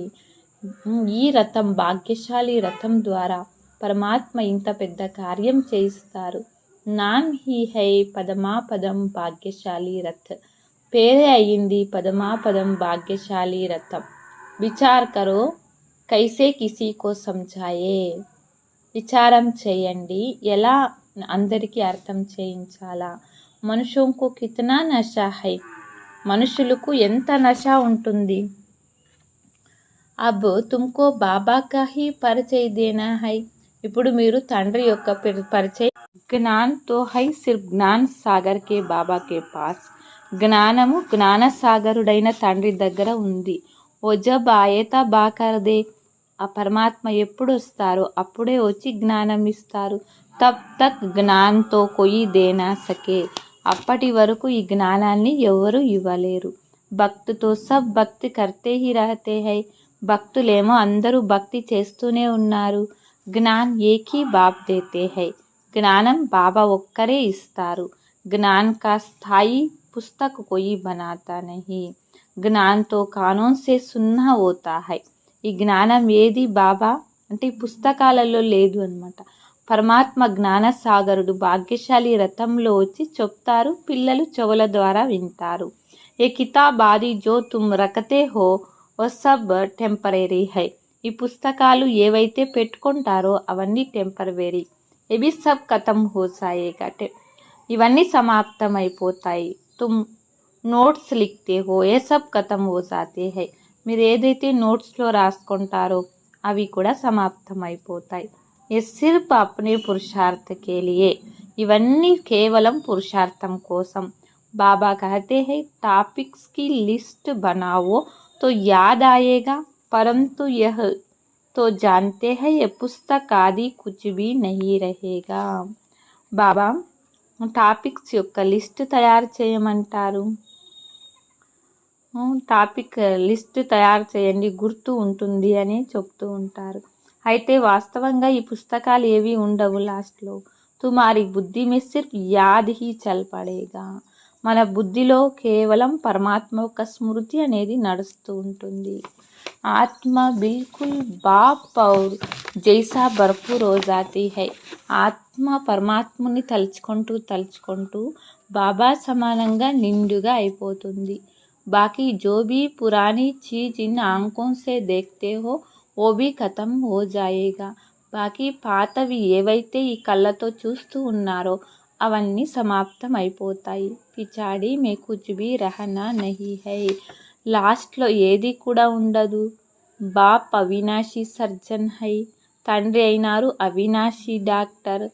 ఈ రథం భాగ్యశాలి రథం ద్వారా పరమాత్మ ఇంత పెద్ద కార్యం చేయిస్తారు. నామ్ హీ హై పదమాపదం భాగ్యశాలి రథ్, పేరే అయ్యింది పదమాపదం భాగ్యశాలి రథం. విచార్ కరో కైసే కిసీ కో సమఝాయే, విచారం చేయండి ఎలా అందరికీ అర్థం చేయించాలా. మనుషులకు కితనా నషా హై, మనుషులకు ఎంత నష ఉంటుంది. అబ్ తుమ్కో బాబా కా హీ పరిచయ దేనా హై. ఇప్పుడు మీరు తండ్రి యొక్క పరిచయం. జ్ఞాన్ తో హై సిర్ఫ్ జ్ఞాన్ సాగర్ కే బాబా కే పాస్. జ్ఞానము జ్ఞానసాగరుడైన తండ్రి దగ్గర ఉంది. ఓ జబ్ ఆయతా బాకర్దే. ఆ పరమాత్మ ఎప్పుడు వస్తారో అప్పుడే వచ్చి జ్ఞానం ఇస్తారు. తబ్ తక్ జ్ఞాన్తో కొయి దేనా సకే. అప్పటి వరకు ఈ జ్ఞానాన్ని ఎవరు ఇవ్వలేరు. భక్తితో సబ్ భక్తి కర్తే హీ రహతే హై. భక్తులేమో అందరూ భక్తి చేస్తూనే ఉన్నారు. జ్ఞాన్ ఏక్ హీ బాప్ దేతే హై. జ్ఞానం బాబా ఒక్కరే ఇస్తారు. జ్ఞాన్ కా స్థాయి పుస్తక్ కోయి బనాతా నహీ. జ్ఞాన్తో కానోన్ సే సున్నా హోతా హై. ఈ జ్ఞానం ఏది బాబా అంటే ఈ పుస్తకాలలో లేదు అన్నమాట. పరమాత్మ జ్ఞానసాగరుడు భాగ్యశాలి రథంలో వచ్చి చెప్తారు, పిల్లలు చెవుల ద్వారా వింటారు. ఏ కితాబ్ ఆది జో తుమ్ రఖతే హో ఓ సబ్ టెంపరీ హై. ఈ పుస్తకాలు ఏవైతే పెట్టుకుంటారో అవన్నీ టెంపరరీ. ఇవి సబ్ ఖతం హో జాయేగా. ఇవన్నీ సమాప్తమైపోతాయి. తుమ్ నోట్స్ లిఖతే హో ఏ సబ్ ఖతం హో జాతే హై. మీరు ఏదైతే నోట్స్లో రాసుకుంటారో అవి కూడా సమాప్తమైపోతాయి. ఏ సిర్ఫ్ అప్నే పురుషార్థ కే లియే. ఇవన్నీ కేవలం పురుషార్థం కోసం. బాబా కహతే హై టాపిక్స్ కి లిస్ట్ బనావో తో యాద్ ఆయేగా. పరంతు యహ్ తో జాన్తే హై ఏ పుస్తక్ ఆది కుచ్ భీ నహీ రహేగా. బాబా టాపిక్స్ యొక్క లిస్ట్ తయారు చేయమంటారు. టాపిక్ లిస్ట్ తయారు చేయండి, గుర్తు ఉంటుంది అని చెప్తూ ఉంటారు. అయితే వాస్తవంగా ఈ పుస్తకాలు ఏవి ఉండవు. లాస్ట్లో తుమారి బుద్ధి మే సిర్ఫ్ యాద్ హీ చల్ పడేగా. మన బుద్ధిలో కేవలం పరమాత్మ యొక్క స్మృతి అనేది నడుస్తూ ఉంటుంది. ఆత్మ బిల్కుల్ బాప్ ఔర్ జైసా భర్పూర్ హో జాతీ హై. ఆత్మ పరమాత్మని తలుచుకుంటూ తలుచుకుంటూ బాబా సమానంగా నిండుగా అయిపోతుంది. బాకీ జో భీ పురానీ చీజ్ ఇన్ ఆంఖోं से देखते हो वो भी ఖతం హో జాయేగా. బాకీ పాతవి ఏవైతే ఈ కళ్ళతో చూస్తూ ఉన్నారో అవన్నీ సమాప్తం అయిపోతాయి. పిచాడి మే కుచ్ భీ రహనా నహీ హై. లాస్ట్లో ఏది కూడా ఉండదు. బాప్ అవినాశీ సర్జన్ హై. తండ్రి అయినారు అవినాశీ డాక్టర్.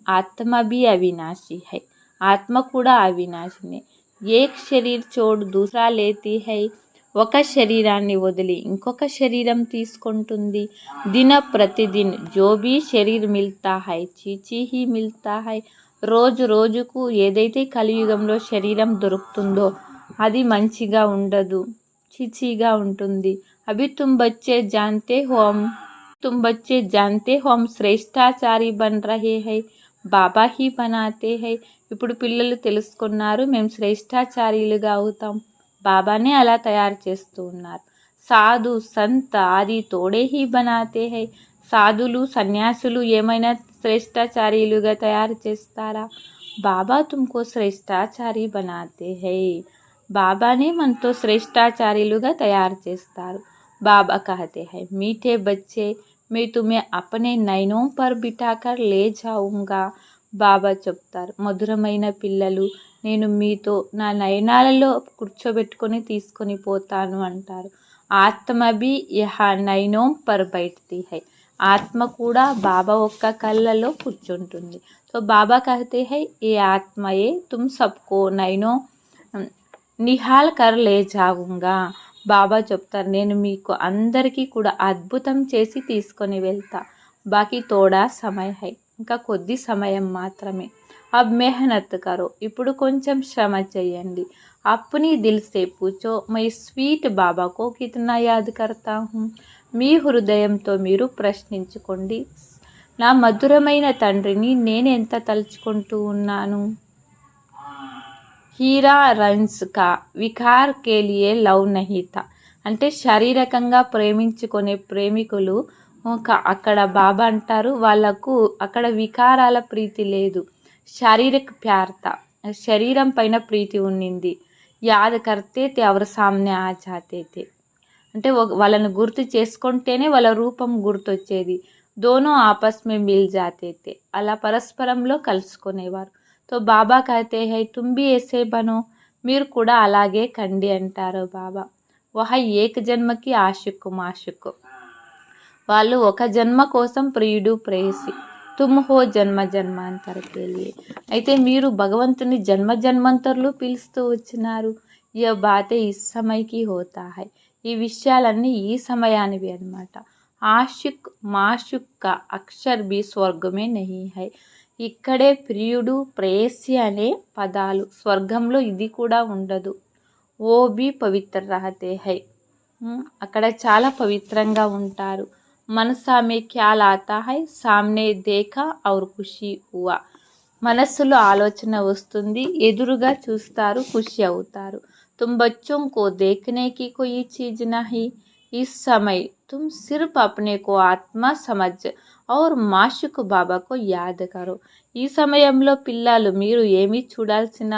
ఆత్మ భీ అవినాశీ హై. ఆత్మ కూడా అవినాశినే. ఏక్ శరీర్ చోడ్ దూసరా లేతీ హై. ఒక శరీరాన్ని వదిలి ఇంకొక శరీరం తీసుకుంటుంది. దిన ప్రతిదిన్ జో భీ శరీర్ మిల్తా హై చీచీ హీ మిల్తా హై. రోజు రోజుకు ఏదైతే కలియుగంలో శరీరం దొరుకుతుందో అది మంచిగా ఉండదు, చీచీగా ఉంటుంది. అభి తుమ్ బచ్చే జాన్తే హో హమ్ శ్రేష్ఠాచారి బన్ రహే హై. బాబా హీ బనాతే హై. ఇప్పుడు పిల్లలు తెలుసుకున్నారు, మేము శ్రేష్ఠాచార్యులుగా అవుతాం. బాబానే అలా తయారు చేస్తూ ఉన్నారు. సాధు సంత్ ఆది తోడే హీ బనాతే హై. సాధులు సన్యాసులు ఏమైనా శ్రేష్ఠాచార్యులుగా తయారు చేస్తారా? బాబా తుమ్కో శ్రేష్ఠాచారి బనాతే హై. బాబానే మనతో శ్రేష్ఠాచార్యులుగా తయారు చేస్తారు. బాబా కహతే హై మీఠే బచ్చే मैं तुम्हें अपने नैनों पर बिठाकर ले जाऊंगा. బాబా చెప్తారు, మధురమైన పిల్లలు, నేను మీతో నా నయనాలలో కూర్చోబెట్టుకొని తీసుకొని పోతాను అంటారు. ఆత్మ భీ యహా నైనోం పర్ బైఠతీ హై. ఆత్మ కూడా బాబా ఒక్క కళ్ళలో కూర్చుంటుంది. तो बाबा कहते हैं ये आत्माए तुम सबको नैनो నిహాల్ కర్ లే జావుంగా. బాబా చెప్తారు, నేను మీకు అందరికీ కూడా అద్భుతం చేసి తీసుకొని వెళ్తా. బాకీ తోడా సమయ హై. ఇంకా కొద్ది సమయం మాత్రమే. అబ్ మెహనత్ కరో. ఇప్పుడు కొంచెం శ్రమ చేయండి. అప్నీ దిల్ సే పూచో మై స్వీట్ బాబాకో కితనా యాద్ కర్తా హూँ. మీ హృదయంతో మీరు ప్రశ్నించుకోండి, నా మధురమైన తండ్రిని నేను ఎంత తలుచుకుంటూ ఉన్నాను. హీరా రన్స్ కా వికార్ కే లియే లవ్ నహీ థా. అంటే శారీరకంగా ప్రేమించుకునే ప్రేమికులు అక్కడ బాబా అంటారు వాళ్ళకు అక్కడ వికారాల ప్రీతి లేదు, శారీరక ప్యార్ థా. శరీరం పైన ప్రీతి ఉన్నింది. యాద్ కర్తే తే అవర్ సామ్నే ఆ జాతే తే. అంటే వాళ్ళను గుర్తు చేసుకుంటేనే వాళ్ళ రూపం గుర్తొచ్చేది. దోనో ఆపస్ మే మిల్ జాతే తే. అలా పరస్పరంలో కలుసుకునేవారు. तो బాబా कहते हैं तुम भी ऐसे बनो. మీరు కూడా అలాగే కండి అంటారు బాబా. వహ ఏక జన్మకి ఆషుక్ మాషుక్. వాళ్ళు ఒక జన్మ కోసం ప్రియుడు ప్రేయసి, తుమ్ హో జన్మ జన్మాంతర కేలియే. అయితే మీరు భగవంతుని జన్మ జన్మాంతరులు పిలుస్తూ వచ్చినారు. ఈ బాతే ఈ సమయకి హోతా హై. ఈ విషయాలన్నీ ఈ సమయానివి అన్నమాట. ఆషిక్ మాషుక్ కా అక్షర్ బి స్వర్గమే నహీ హై. ఇక్కడే ప్రియుడు ప్రేయసి అనే పదాలు, స్వర్గంలో ఇది కూడా ఉండదు. ఓ బి పవిత్ర రహతే హై. అక్కడ చాలా పవిత్రంగా ఉంటారు. మనసా మే ఖ్యాల్ ఆతా హై, సామ్నే దేఖా ఔర్ ఖుషి హువా. మనస్సులో ఆలోచన వస్తుంది, ఎదురుగా చూస్తారు, ఖుషి అవుతారు. తుమ్ బచ్చోं को देखने की कोई चीज नहीं, इस समय तुम सिर्फ अपने को आत्मा समझ और మాషుక్ బాబాకు యాద్ కరో. ఈ సమయంలో పిల్లలు మీరు ఏమీ చూడాల్సిన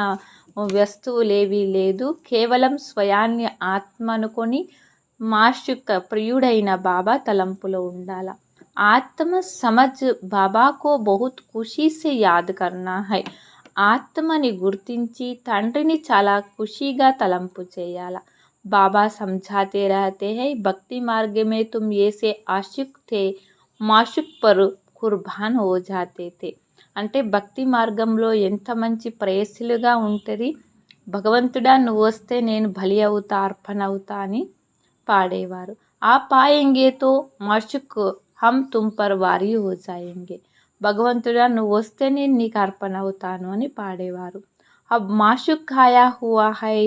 వస్తువులేవీ లేదు, కేవలం స్వయాన్ని ఆత్మ అనుకొని మాషుక్ ప్రియుడైన బాబా తలంపులో ఉండాల. ఆత్మ సమజ్ బాబాకో బహుత్ ఖుషీ సే యాద్ కర్నా హై. ఆత్మని గుర్తించి తండ్రిని చాలా ఖుషీగా తలంపు చేయాల. బాబా సమझाते रहते हैं, భక్తి మార్గ మే తుమ్ ఏసే ఆషిక్ थे, మాషుక్ పర్ కుర్బాన్ హో జాతే थे. అంటే భక్తి మార్గంలో ఎంత మంచి ప్రేయసులుగా ఉంటుంది. భగవంతుడా నువ్వు వస్తే నేను బలి అవుతా, అర్పణ అవుతా అని పాడేవారు. ఆ పాయేంగే తో మాషుక్ హమ్ తుమ్ పర్ వారీ హో జాయేంగే. భగవంతుడా నువ్వు వస్తే నేను నీకు అర్పణ అవుతాను అని పాడేవారు. అబ్ మాషుక్ ఖాయా హువా హై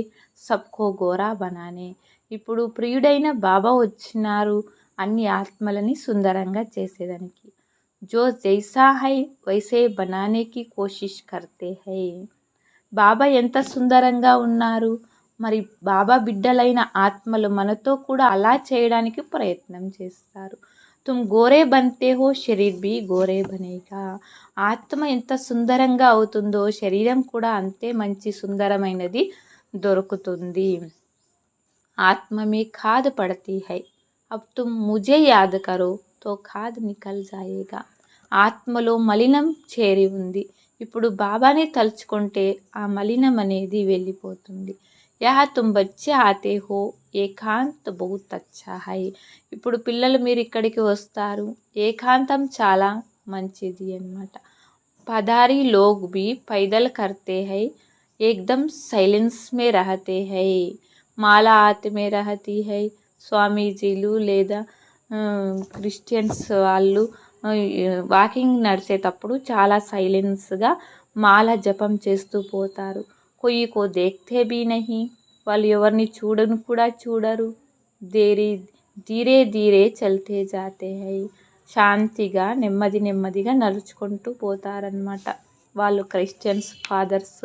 సబ్కో గోరా బనానే. ఇప్పుడు ప్రియుడైన బాబా వచ్చినారు అన్ని ఆత్మలని సుందరంగా చేసేదానికి. జో జైసా హై వైసే బనానేకి కోషిష్ కర్తే హై. బాబా ఎంత సుందరంగా ఉన్నారు, మరి బాబా బిడ్డలైన ఆత్మలు మనతో కూడా అలా చేయడానికి ప్రయత్నం చేస్తారు. తుమ్ గోరే బంతే హో శరీర్ బి గోరే బనేగా. ఆత్మ ఎంత సుందరంగా అవుతుందో శరీరం కూడా అంతే మంచి సుందరమైనది దొరుకుతుంది. ఆత్మ మే ఖాద్ పడతీ హై, అబ్ తుమ్ ముజే యాద్ కరో తో ఖాద్ నికల్ జాయేగా. ఆత్మలో మలినం చేరి ఉంది, ఇప్పుడు బాబాని తలుచుకుంటే ఆ మలినం అనేది వెళ్ళిపోతుంది. యహ తుమ్ బచ్చే ఆతే హో ఏకాంత్ బహుత్ అచ్చా హై. ఇప్పుడు పిల్లలు మీరు ఇక్కడికి వస్తారు, ఏకాంతం చాలా మంచిది అన్నమాట. పధారీ లోగ్ బి పైదల్ కర్తే హై, ఏకదమ్ సైలెన్స్ మే రహతే హై. మాలా ఆత్ మే రహతీ హై. స్వామీజీలు లేదా క్రిస్టియన్స్ వాళ్ళు వాకింగ్ నడిచేటప్పుడు చాలా సైలెన్స్గా మాల జపం చేస్తూ పోతారు. కొయ్యి కో దేఖ్తే బీ నహీ. వాళ్ళు ఎవరిని చూడను కూడా చూడరు. ధీరే ధీరే చల్తే జాతే హై. శాంతిగా నెమ్మది నెమ్మదిగా నడుచుకుంటూ పోతారనమాట వాళ్ళు క్రిస్టియన్స్ ఫాదర్స్.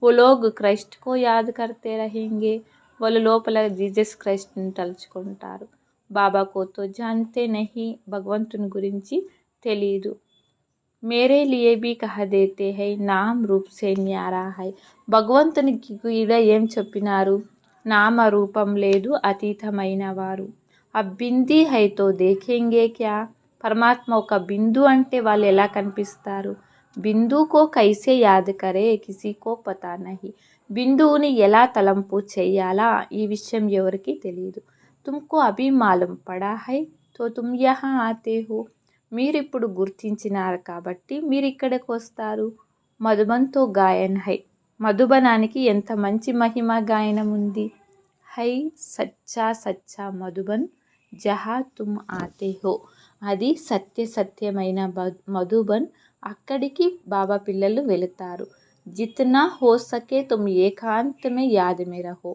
ఓ లోగ్ క్రైస్ట్ కో యాద్ కర్తే రహేంగే. వాళ్ళు లోపల జీసస్ క్రైస్ట్ని తలుచుకుంటారు. బాబా కో తో జాన్తే నహీ. భగవంతుని గురించి తెలీదు. మేరే లియే బీ కహ దేతే హై, నామ్ రూప్ సే న్యారా హై. భగవంతునికి కూడా ఏం చెప్పినారు, నామ రూపం లేదు, అతీతమైన వారు. అబ్ బిందీ హై తో దేఖేంగే క్యా. పరమాత్మ ఒక బిందు అంటే వాళ్ళు ఎలా కనిపిస్తారు. బిందు కో కైసే యాద్ కరే కిసీ కో పతా నహీ. బిందువుని ఎలా తలంపు చేయాలా ఈ విషయం ఎవరికి తెలియదు. తుమ్కో అభి మాలూమ్ పడా హై తో తుమ్ యహా ఆతే హో. మీరిప్పుడు గుర్తించినారు కాబట్టి మీరు ఇక్కడికి వస్తారు. మధుబన్తో గాయన్ హై. మధుబనానికి ఎంత మంచి మహిమ గాయనం ఉంది. హై సచ్చా సచ్చా మధుబన్ జహా తుమ్ ఆతే హో. అది సత్యమైన మధుబన్, అక్కడికి బాబా పిల్లలు వెళుతారు. జితనా హో సకే తుమ్ ఏకాంతమే యాద్ మే రహో.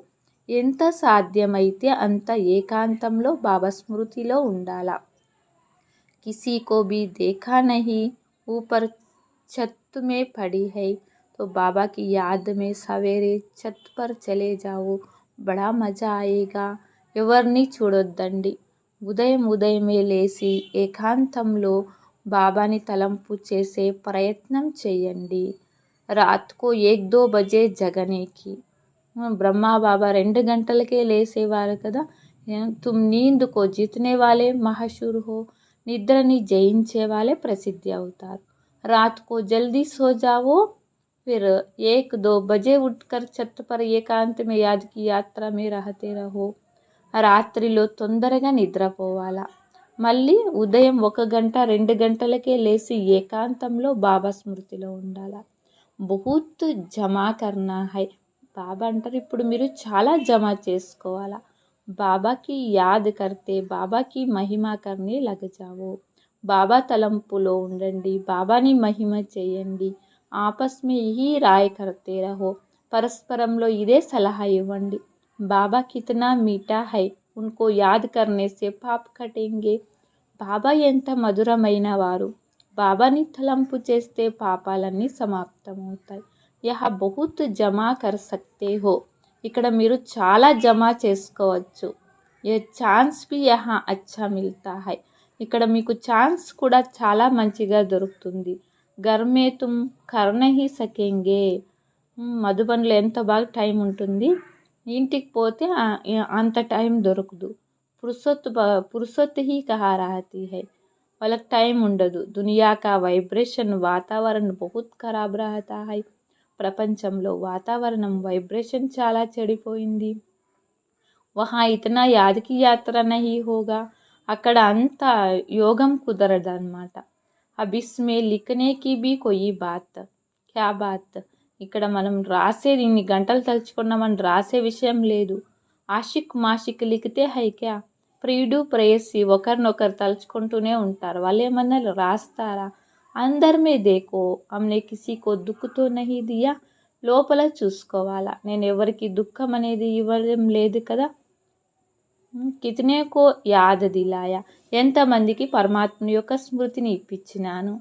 ఎంత సాధ్యమైతే అంత ఏకాంతంలో బాబా స్మృతిలో ఉండాలా. किसी को भी देखा नहीं, ऊपर छत में पड़ी है तो बाबा की याद में सवेरे छत पर चले जाओ, बड़ा मज़ा आएगा. ఎవరిని చూడొద్దండి, ఉదయమే లేచి ఏకాంతంలో బాబాని తలంపు చేసే ప్రయత్నం చేయండి. రాత్కో 1-2 బజే జగనేకి. బ్రహ్మా బాబా 2 గంటలకే లేసేవారు కదా. తుమ్ నీంద్ కో జీతనే వాలే మహషూర్ హో. నిద్రని జయించే వాళ్ళే ప్రసిద్ధి అవుతారు. రాత్ కో జల్దీ సో జావో, फिर 1-2 बजे उठकर छत पर एकांत में याद की यात्रा में रहते रहो. రాత్రిలో తొందరగా నిద్రపోవాలా, మళ్ళీ ఉదయం 1 గంట 2 గంటలకే లేచి ఏకాంతంలో బాబా స్మృతిలో ఉండాలా. బహుత్ జమా కర్నా హై. బాబా అంటారు ఇప్పుడు మీరు చాలా జమా చేసుకోవాలా. బాబాకి యాద్ కర్తే బాబాకి మహిమ కర్నే లగ జావో. బాబా తలంపులో ఉండండి, బాబాని మహిమ చేయండి. ఆపస్ మే యహీ రాయ్ కర్తే రహో. పరస్పరంలో ఇదే సలహా ఇవ్వండి. బాబా కితనా మీఠా హై, ఉన్కో యాద్ కర్నే సే పాప్ కటేంగే. బాబా ఎంత మధురమైన వారు, బాబాని తలంపు చేస్తే పాపాలన్నీ సమాప్తమవుతాయి. యహ బహుత్ జమా కర్ సక్తే హో. ఇక్కడ మీరు చాలా జమా చేసుకోవచ్చు. ఏ ఛాన్స్ భీ యహా అచ్చా మిల్తా హై. ఇక్కడ మీకు ఛాన్స్ కూడా చాలా మంచిగా దొరుకుతుంది. ఘర్ మే తుమ్ కర్ నహీ సకేంగే. మధుబన్లో ఎంత బాగా టైం ఉంటుంది, ఇంటికి పోతే అంత టైం దొరకదు. పురుషొత్ హీ కహా రహతీ హై. వాళ్ళకి టైం ఉండదు. దునియా కా వైబ్రేషన్ వాతావరణం బహుత్ ఖరాబ్ రహతా హై. ప్రపంచంలో వాతావరణం వైబ్రేషన్ చాలా చెడిపోయింది. వహా ఇతనా యాదకి యాత్ర నహీ హోగా. అక్కడ అంత యోగం కుదరదన్నమాట. అబ్ ఇస్మే లిఖనే కి భీ కోయి బాత్. క్యా బాత్. ఇక్కడ మనం రాసేది ఇన్ని గంటలు తలుచుకున్నామని రాసే విషయం లేదు. ఆషిక్ మాషిక్ లిఖతే హై క్యా. ప్రియుడు ప్రేయసి ఒకరినొకరు తలుచుకుంటూనే ఉంటారు. వాళ్ళు ఏమన్నా రాస్తారా? అందర్ మే దేకో హమ్నే కిసీ కో దుఃఖ్ తో నహీ దియా. లోపల చూసుకోవాలా, నేను ఎవరికి దుఃఖం అనేది ఇవ్వడం లేదు కదా. కితనే కో యాద్ దిలాయా. ఎంతమందికి పరమాత్మ యొక్క స్మృతిని ఇప్పించినాను.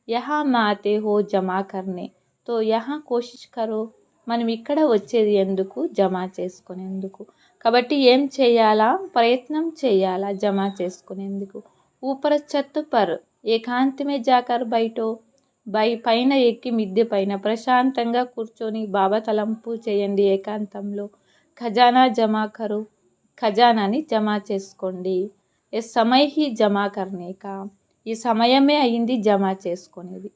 యహా మాతే హో జమా కర్నే తో యహా కోషిష్ కరో. మనం ఇక్కడ వచ్చేది ఎందుకు? జమా చేసుకునేందుకు. కాబట్టి ఏం చేయాలా? ప్రయత్నం చేయాలా జమా చేసుకునేందుకు. ఊపర్ ఛత్ పర్ ఏకాంతమే జాకర్ బయటో. పైన ఎక్కి మిద్దె పైన ప్రశాంతంగా కూర్చొని బాబా తలంపు చేయండి ఏకాంతంలో. ఖజానా జమా కరో. ఖజానాని జమా చేసుకోండి. ఏ సమయ హీ జమా కర్నేకా. ఈ సమయమే అయింది జమా చేసుకునేది.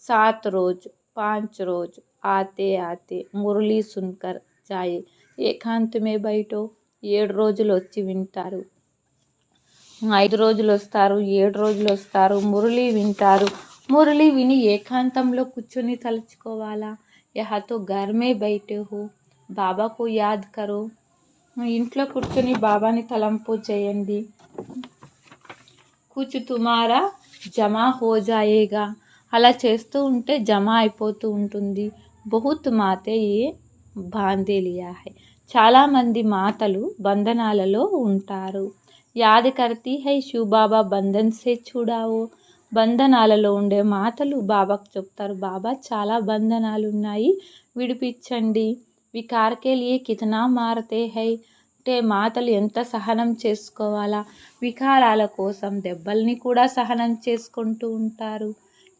7 రోజు 5 రోజు ఆతే ఆతే మురళీ సున్కర్ జాయే. ఏకాంతమే బయటో. 7 రోజులు వచ్చి వింటారు, 5 రోజులు వస్తారు, 7 రోజులు వస్తారు, మురళి వింటారు. మురళి విని ఏకాంతంలో కూర్చొని తలుచుకోవాలా. యహతో ఘర్ మే బైఠే హో బాబాకు యాద్ కరో. ఇంట్లో కూర్చొని బాబాని తలంపు చేయండి. కుచ్ తుమారా జమా హో జాయేగా. అలా చేస్తూ ఉంటే జమా అయిపోతూ ఉంటుంది. బహుత్ మాతే ఏ బాంధే లియా హై. చాలామంది మాతలు బంధనాలలో ఉంటారు. యాద్ కర్తీ హై శివబాబా బంధన్ సే ఛుడావో. బంధనాలలో ఉండే మాతలు బాబాకు చెప్తారు, బాబా చాలా బంధనాలు ఉన్నాయి, విడిపించండి. వికార్ కే లియే కితనా మారతే హై. అంటే మాతలు ఎంత సహనం చేసుకోవాలా. వికారాల కోసం దెబ్బల్ని కూడా సహనం చేసుకుంటూ ఉంటారు.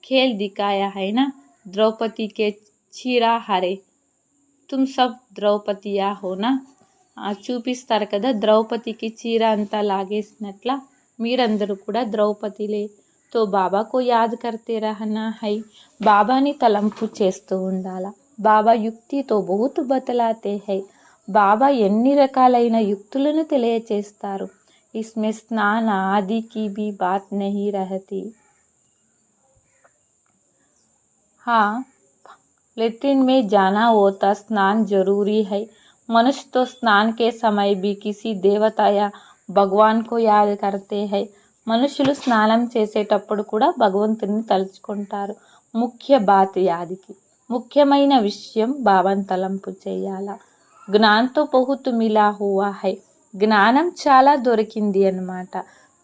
ఖేల్ దికాయా హైనా ద్రౌపది కే చీరా హరే. తుమ్ సబ్ ద్రౌపదియా హోనా. చూపిస్తారు కదా ద్రౌపదికి చీర అంతా లాగేసినట్లా మీరందరూ కూడా ద్రౌపదిలే. తో బాబాకు యాద్ కర్తే రహనా హై. బాబాని తలంపు చేస్తూ ఉండాలా. బాబా యుక్తితో బహుత్ బతలాతే హై. బాబా ఎన్ని రకాలైన యుక్తులను తెలియచేస్తారు. ఇస్మే స్నాన ఆది కి భీ బాత్ నహీ రహతీ. హా लेट्रिन में जाना होता स्नान जरूरी है. मनुष्य तो स्नान के समय भी किसी देवता या भगवान को याद करते हैं. మనుషులు స్నానం చేసేటప్పుడు కూడా భగవంతుని తలుచుకుంటారు. ముఖ్య బాత్ యాదికి. ముఖ్యమైన విషయం బాబాని తలంపు చేయాలా. జ్ఞాన్తో బహుత్ మిలా హువా హై. జ్ఞానం చాలా దొరికింది అన్నమాట.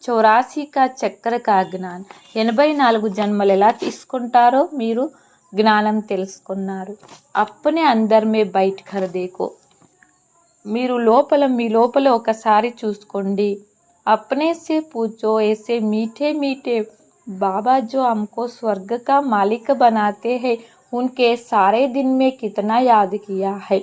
84 కా చక్ర కా జ్ఞాన్. 84 జన్మలు ఎలా తీసుకుంటారో మీరు జ్ఞానం తెలుసుకున్నారు. అప్పునే అందర్ మే బైట్ కర్ దేకో. మీరు మీ లోపల ఒకసారి చూసుకోండి. అప్నే సే పూछो ऐसे मीठे मीठे बाबा जो हमको स्वर्ग का मालिक बनाते हैं उनके सारे दिन में कितना याद किया है.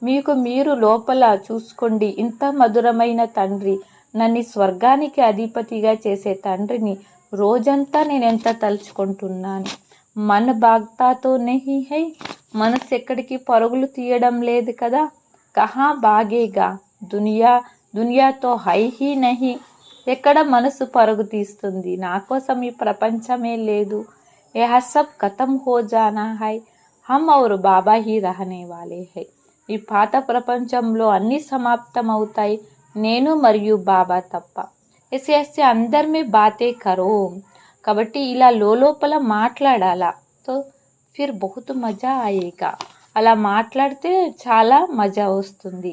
మీకు మీరు లోపల చూసుకోండి. ఇంత మధురమైన తండ్రి, నన్ను స్వర్గానికి అధిపతిగా చేసే తండ్రిని రోజంతా నేనెంత తలుచుకుంటున్నాను. మన భాగ్తాతో నహీ హై. మనసు ఎక్కడికి పరుగులు తీయడం లేదు కదా. కహా భాగేగా. దునియాతో హై హీ నహీ. ఎక్కడ మనసు పరుగు తీస్తుంది, నా కోసం ఈ ప్రపంచమే లేదు, యహ సబ్ ఖతం హో జానా హై, హమ్ ఔర్ బాబా హీ రహనే వాలే హై. ఈ పాత ప్రపంచంలో అన్నీ సమాప్తం అవుతాయి, నేను మరియు బాబా తప్ప. ఎసే ఎసే అందర్ మే బాతే కరో. కాబట్టి ఇలా లోపల మాట్లాడాలా. తో ఫిర్ బహుత్ మజా ఆయేగా. అలా మాట్లాడితే చాలా మజా వస్తుంది.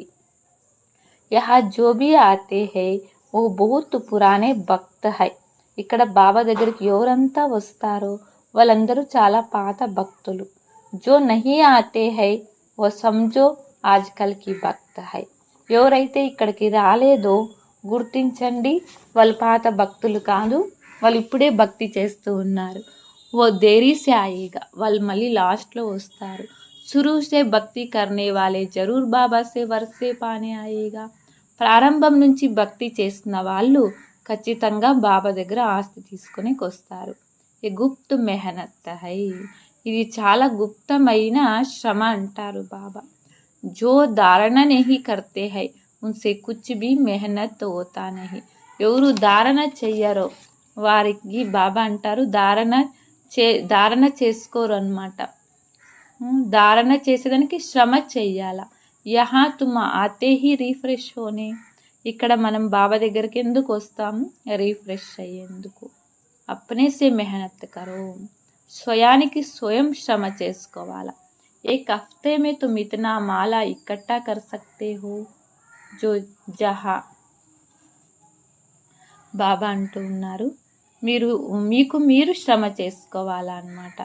యహా జో భీ ఆతే హై ఓ బహుత్ పురానే భక్త హై. ఇక్కడ బాబా దగ్గరికి ఎవరంతా వస్తారో వాళ్ళందరూ చాలా పాత భక్తులు. జో నహీ ఆతే హై ఓ సమజో ఆజ్కల్ కి భక్త హై. ఎవరైతే ఇక్కడికి రాలేదో గుర్తించండి, వాళ్ళు పాత భక్తులు కాదు, వాళ్ళు ఇప్పుడే భక్తి చేస్తూ ఉన్నారు. ఓ దేరీ సే ఆయేగా, వాళ్ళు మళ్ళీ లాస్ట్లో వస్తారు. शुरू से భక్తి करने वाले जरूर బాబా से వర్సే పానే ఆయేగా. ప్రారంభం నుంచి భక్తి చేసిన వాళ్ళు ఖచ్చితంగా బాబా దగ్గర ఆస్తి తీసుకొని వస్తారు. ఏ గుప్త మెహనత్ హై, ఇది చాలా గుప్తమైన శ్రమ అంటారు బాబా. జో ధారణ నహీ కర్తే హై ఉన్సే కుచ్ భీ మెహనత్ హోతా నహీ. ఎవరు ధారణ చెయ్యరో వారికి బాబా అంటారు ధారణ చేసుకోరు అన్నమాట. ధారణ చేసేదానికి శ్రమ చెయ్యాల. యహా తుమ్ ఆతే హీ రీఫ్రెష్ హోనే. ఇక్కడ మనం బాబా దగ్గరికి ఎందుకు వస్తాము? రీఫ్రెష్ అయ్యేందుకు. అప్నే సే మెహనత్ కరో, స్వయానికి స్వయం శ్రమ చేసుకోవాలా. एक हफ्ते में तुम इतना माला इकट्ठा कर सकते हो जो जहाँ. బాబా అంటూ ఉన్నారు మీకు మీరు శ్రమ చేసుకోవాలన్నమాట.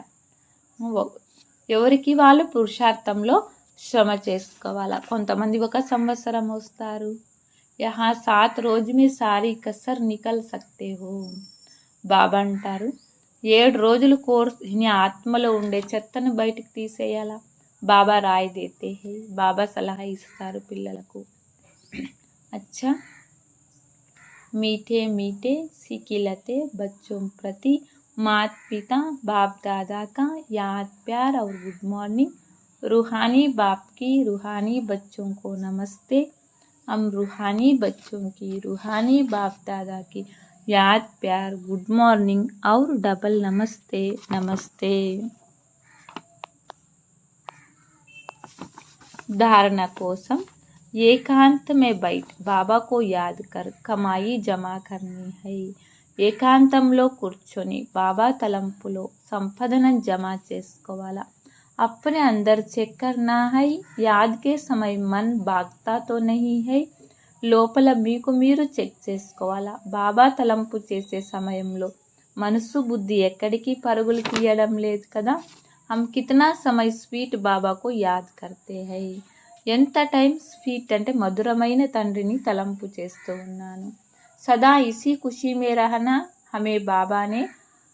ఎవరికి వాళ్ళు పురుషార్థంలో శ్రమ చేసుకోవాలా. కొంతమంది 1 సంవత్సరం వస్తారు. యహా 7 రోజు మీ సారీ కసర్ నికల్ సక్తే హో. బాబా అంటారు 7 రోజులు కోర్స్ ఆత్మలో ఉండే చెత్తను బయటికి తీసేయాలా. బాబా రాయ్ దేతే హై, బాబా సలహా ఇస్తారు పిల్లలకు. అచ్చా मीठे मीठे सिकिलते बच्चों प्रति माता पिता बाप दादा का याद प्यार और गुड मॉर्निंग. रूहानी बाप की रूहानी बच्चों को नमस्ते. हम रूहानी बच्चों की रूहानी बाप दादा की याद प्यार गुड मॉर्निंग और डबल नमस्ते नमस्ते. धारणा कोसम एकांत में बैठ बाबा को याद कर कमाई जमा करनी है. ఏకాంతంలో కూర్చొని బాబా తలంపులో సంపదను జమ చేసుకోవాలా. अपने अंदर चेक करना है याद के समय मन भागता तो नहीं है. లోపల మీకు మీరు చెక్ చేసుకోవాలా. బాబా తలంపు చేసే సమయంలో మనసు బుద్ధి ఎక్కడికి పరుగులు తీయడం లేదు కదా. हम कितना समय स्वीट बाबा को याद करते हैं. ఎంత టైం స్వీట్ అంటే మధురమైన తండ్రిని తలంపు చేస్తూ ఉన్నాను. సదా ఇసీ ఖుషీ మే రహనా హమే బాబా నే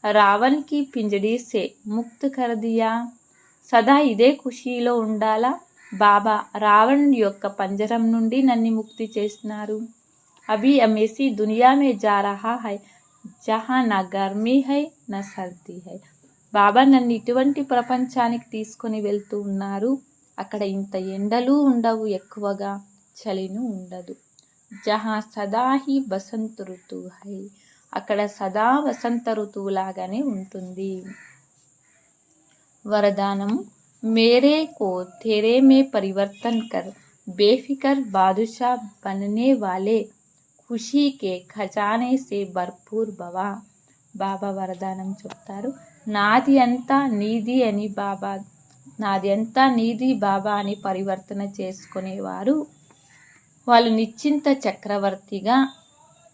రావణ్ కి పింజడి సే ముక్త్ కర్ దియా. సదా ఇదే ఖుషీలో ఉండాలా. బాబా రావణ్ యొక్క పంజరం నుండి నన్ను ముక్తి చేసినారు. అభి అమేసి దునియా మే జా రహా హై జహా నా గర్మీ హై నా సర్దీ హై. బాబా నన్ను ఇటువంటి ప్రపంచానికి తీసుకొని వెళ్తూ ఉన్నారు. అక్కడ ఇంత ఎండలు ఉండవు, ఎక్కువగా చలిను ఉండదు. జహా సదా హీ బసంత ఋతువు హై, అక్కడ సదా వసంత ఋతువులాగానే ఉంటుంది. వరదానం మేరే కో తేరే మే పరివర్తన్ కర్ బేఫికర్ బాదుషా బననే వాలే ఖుషీ కే ఖజానే సే భర్పూర్ భవా. బాబా వరదానం చెప్తారు నాది అంతా నీది అని బాబా అని పరివర్తన చేసుకునేవారు వాళ్ళు నిశ్చింత చక్రవర్తిగా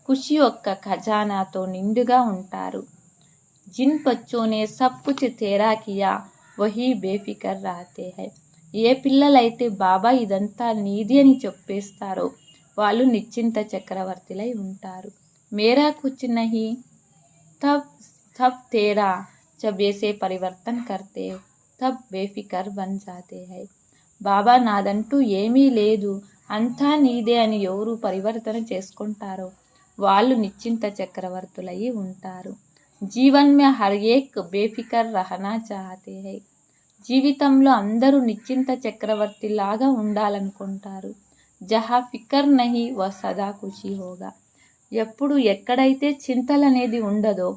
ఖుషి యొక్క ఖజానాతో నిండుగా ఉంటారు. జిన్ బచ్చోనే సబ్ కుచ్ తేరా కియా వహీ బేఫికర్ రహతే హై. ఏ పిల్లలైతే బాబా ఇదంతా నీది అని చెప్పేస్తారో వాళ్ళు నిశ్చింత చక్రవర్తిలై ఉంటారు. మేరా కుచ్ నహీ తబ్ తేరా జబ్ ఏసే పరివర్తన్ కర్తే తబ్ బేఫికర్ బన్ జాతే హై. బాబా నాదంటూ ఏమీ లేదు, అంతా నీదే అని ఎవరు పరివర్తన చేసుకుంటారో వాళ్ళు నిశ్చింత చక్రవర్తులై ఉంటారు. జీవన్ మే హర్ ఏక్ బేఫికర్ రహనా చాహతే హై. జీవితంలో అందరూ నిశ్చింత చక్రవర్తి లాగా ఉండాలనుకుంటారు. జహా ఫికర్ నహీ వ సదా ఖుషీ హోగా. ఎప్పుడు ఎక్కడైతే చింతలనేది ఉండదో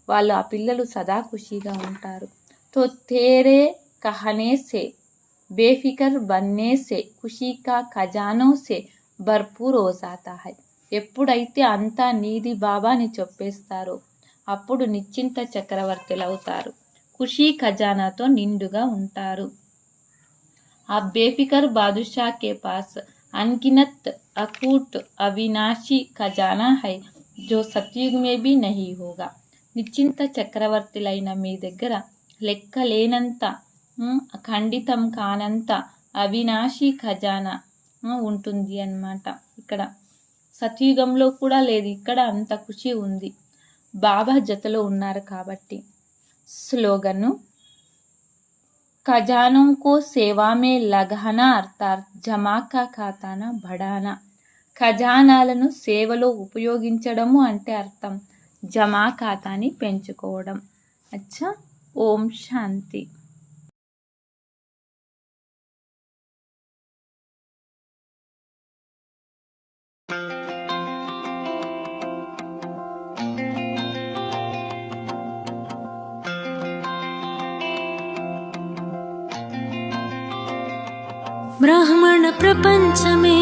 వాళ్ళు ఆ పిల్లలు సదా ఖుషీగా ఉంటారు. తో తేరే కహనే సే బేఫికర్ బన్నే సే ఖుషీ కా ఖజానో సే భర్పూర్ హో జాతా హై. ఎప్పుడైతే అంతా నీది బాబా అని చెప్పేస్తారో అప్పుడు నిశ్చింత చక్రవర్తులవుతారు, ఖుషీ ఖజానాతో నిండుగా ఉంటారు. ఆ బేఫికర్ బాదుషా కే పాస్ అన్గినత్ అకూట్ అవినాశీ ఖజానా హై జో సత్యుగ్ మే భీ నహీ హోగా. నిశ్చింత చక్రవర్తులైన మీ దగ్గర లెక్కలేనంత ఖండితం కానంత అవినాశీ ఖజానా ఉంటుంది అన్నమాట. ఇక్కడ సత్యుగంలో కూడా లేదు, ఇక్కడ అంత ఖుషి ఉంది, బాబా జతలో ఉన్నారు కాబట్టి. స్లోగను ఖజానోं को సేవా మే లగానా అర్థాత్ జమా కా ఖాతానా బడానా. ఖజానాలను సేవలో ఉపయోగించడము అంటే అర్థం జమా ఖాతాని పెంచుకోవడం. అచ్చా, ఓం శాంతి. బ్రాహ్మణ ప్రపంచమే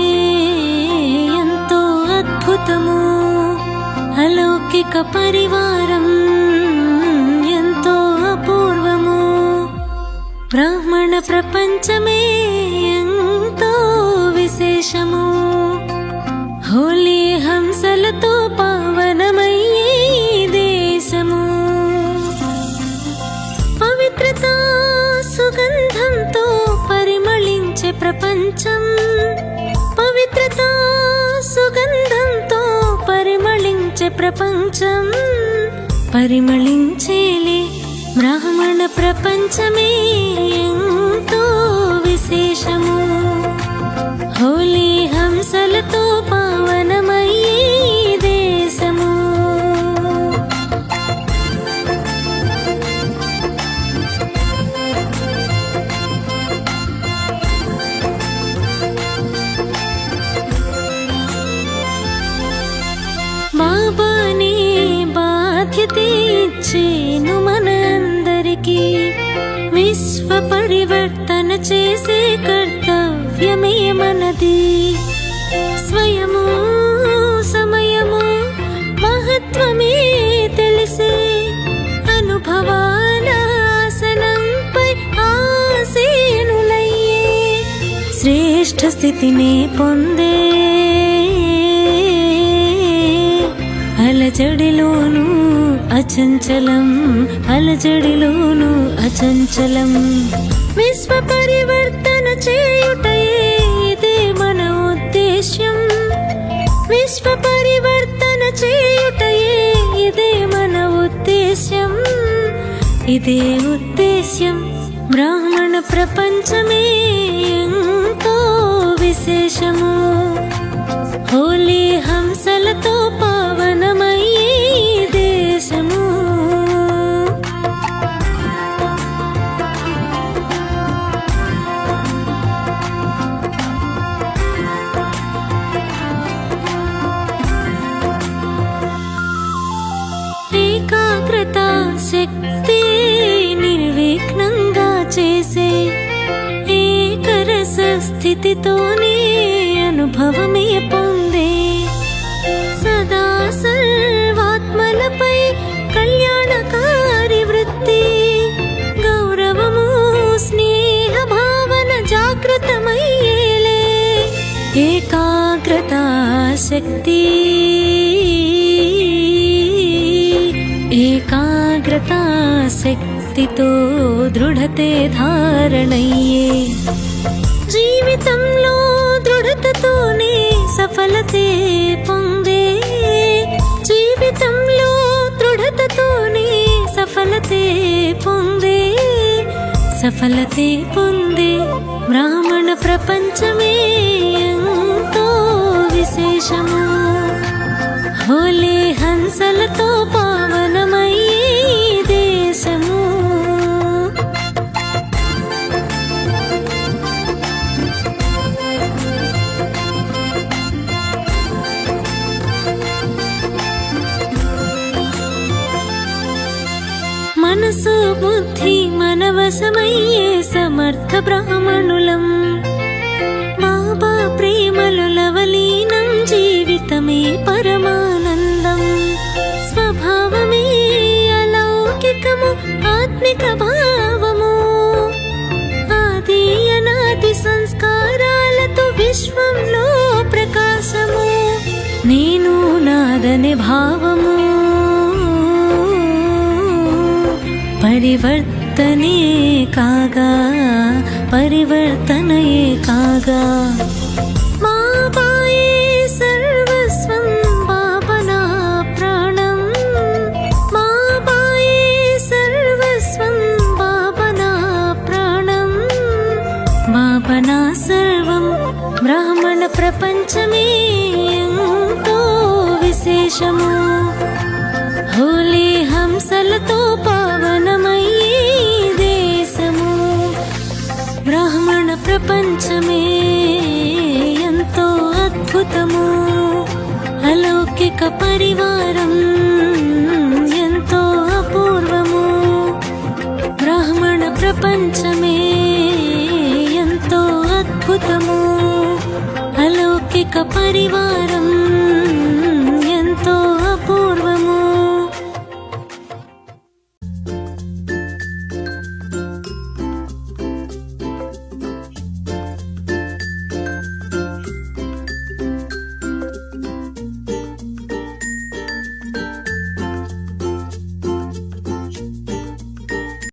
ఎంతో అద్భుతము, అలౌకిక పరివారం ఎంతో అపూర్వము. బ్రాహ్మణ ప్రపంచమే ఎంతో విశేషము, హోలీ హంసలతో పావనమయ్యే దేశము. పవిత్రత సుగంధంతో పరిమళించే ప్రపంచం, పవిత్రత సుగంధంతో పరిమళించే ప్రపంచం. పరిమళించేలే బ్రాహ్మణ ప్రపంచమే ఎంతో విశేషము, హోలీ హంసలతో పావనమయ్యే దేశము. బాబానే బాధ్యత ఇచ్చేను మనందరికీ, విశ్వ పరివర్తన చేసే కర్తవ్యమే మనది. స్వయము సమయము మహత్వమే తెలిసే అనుభవాల ఆసనంపై ఆసీనులయ్యే శ్రేష్ఠ స్థితిని పొందే అలజడిలోను అచంచలం, అలజడిలోను అచంచలం. విశ్వ పరివర్తన చేయుటయే ఇదే మన ఉద్దేశ్యం, విశ్వ పరివర్తన చేయుటయే ఇదే మన ఉద్దేశ్యం, ఇదే ఉద్దేశ్యం. బ్రాహ్మణ ప్రపంచమే ఎంతో విశేషము, హోలీ హంసలతో పావనమయ్యే దేశము. ఏకాగ్రత శక్తి నిర్విఘ్నంగా చేసే ఏకరస స్థితితోనే అనుభవమే పొందే సదా సర్వాత్మలపై కళ్యాణకారి వృత్తి, గౌరవము స్నేహ భావన జాగృతమయ్యేలే. ఏకాగ్రత శక్తి, ఏకాగ్రత శక్తితో దృఢతే ధారణయ్యే. జీవితంలో దృఢతతోనే సఫలతే పొందే, జీవితంలో దృఢతతోనే సఫలతే పొందే, సఫలతే పొందే. బ్రాహ్మణ ప్రపంచమే ఎంతో విశేషము, హోలీ హంసలతో పావనమయ్యే దేశము. మనసు బుద్ధి మనవశమయ్యే సమర్థ బ్రాహ్మణులం. బాబా ప్రేమలు లవలీనం జీవితమే పరమానందం. స్వభావమే అలౌకికము ఆత్మిక భావము. ఆది అనాది సంస్కారాలతో విశ్వంలో ప్రకాశము. నేను నాదనే భావము. పరివర్తనే కాగా పరివర్తనయే కాగా. బాబాయే సర్వస్వం బాబా నా ప్రాణం. బాబాయే సర్వస్వం బాబా నా ప్రాణం. బాబా నా సర్వం. బ్రాహ్మణ ప్రపంచమే ఎంతో విశేషము. హోలీ హంసలతో పావనమయ్యే దేశము. బ్రాహ్మణ ప్రపంచమే ఎంతో అద్భుతము. అలౌకిక పరివారం ఎంతో అపూర్వము. బ్రాహ్మణ ప్రపంచమే ఎంతో అద్భుతము. అలౌకిక పరివారం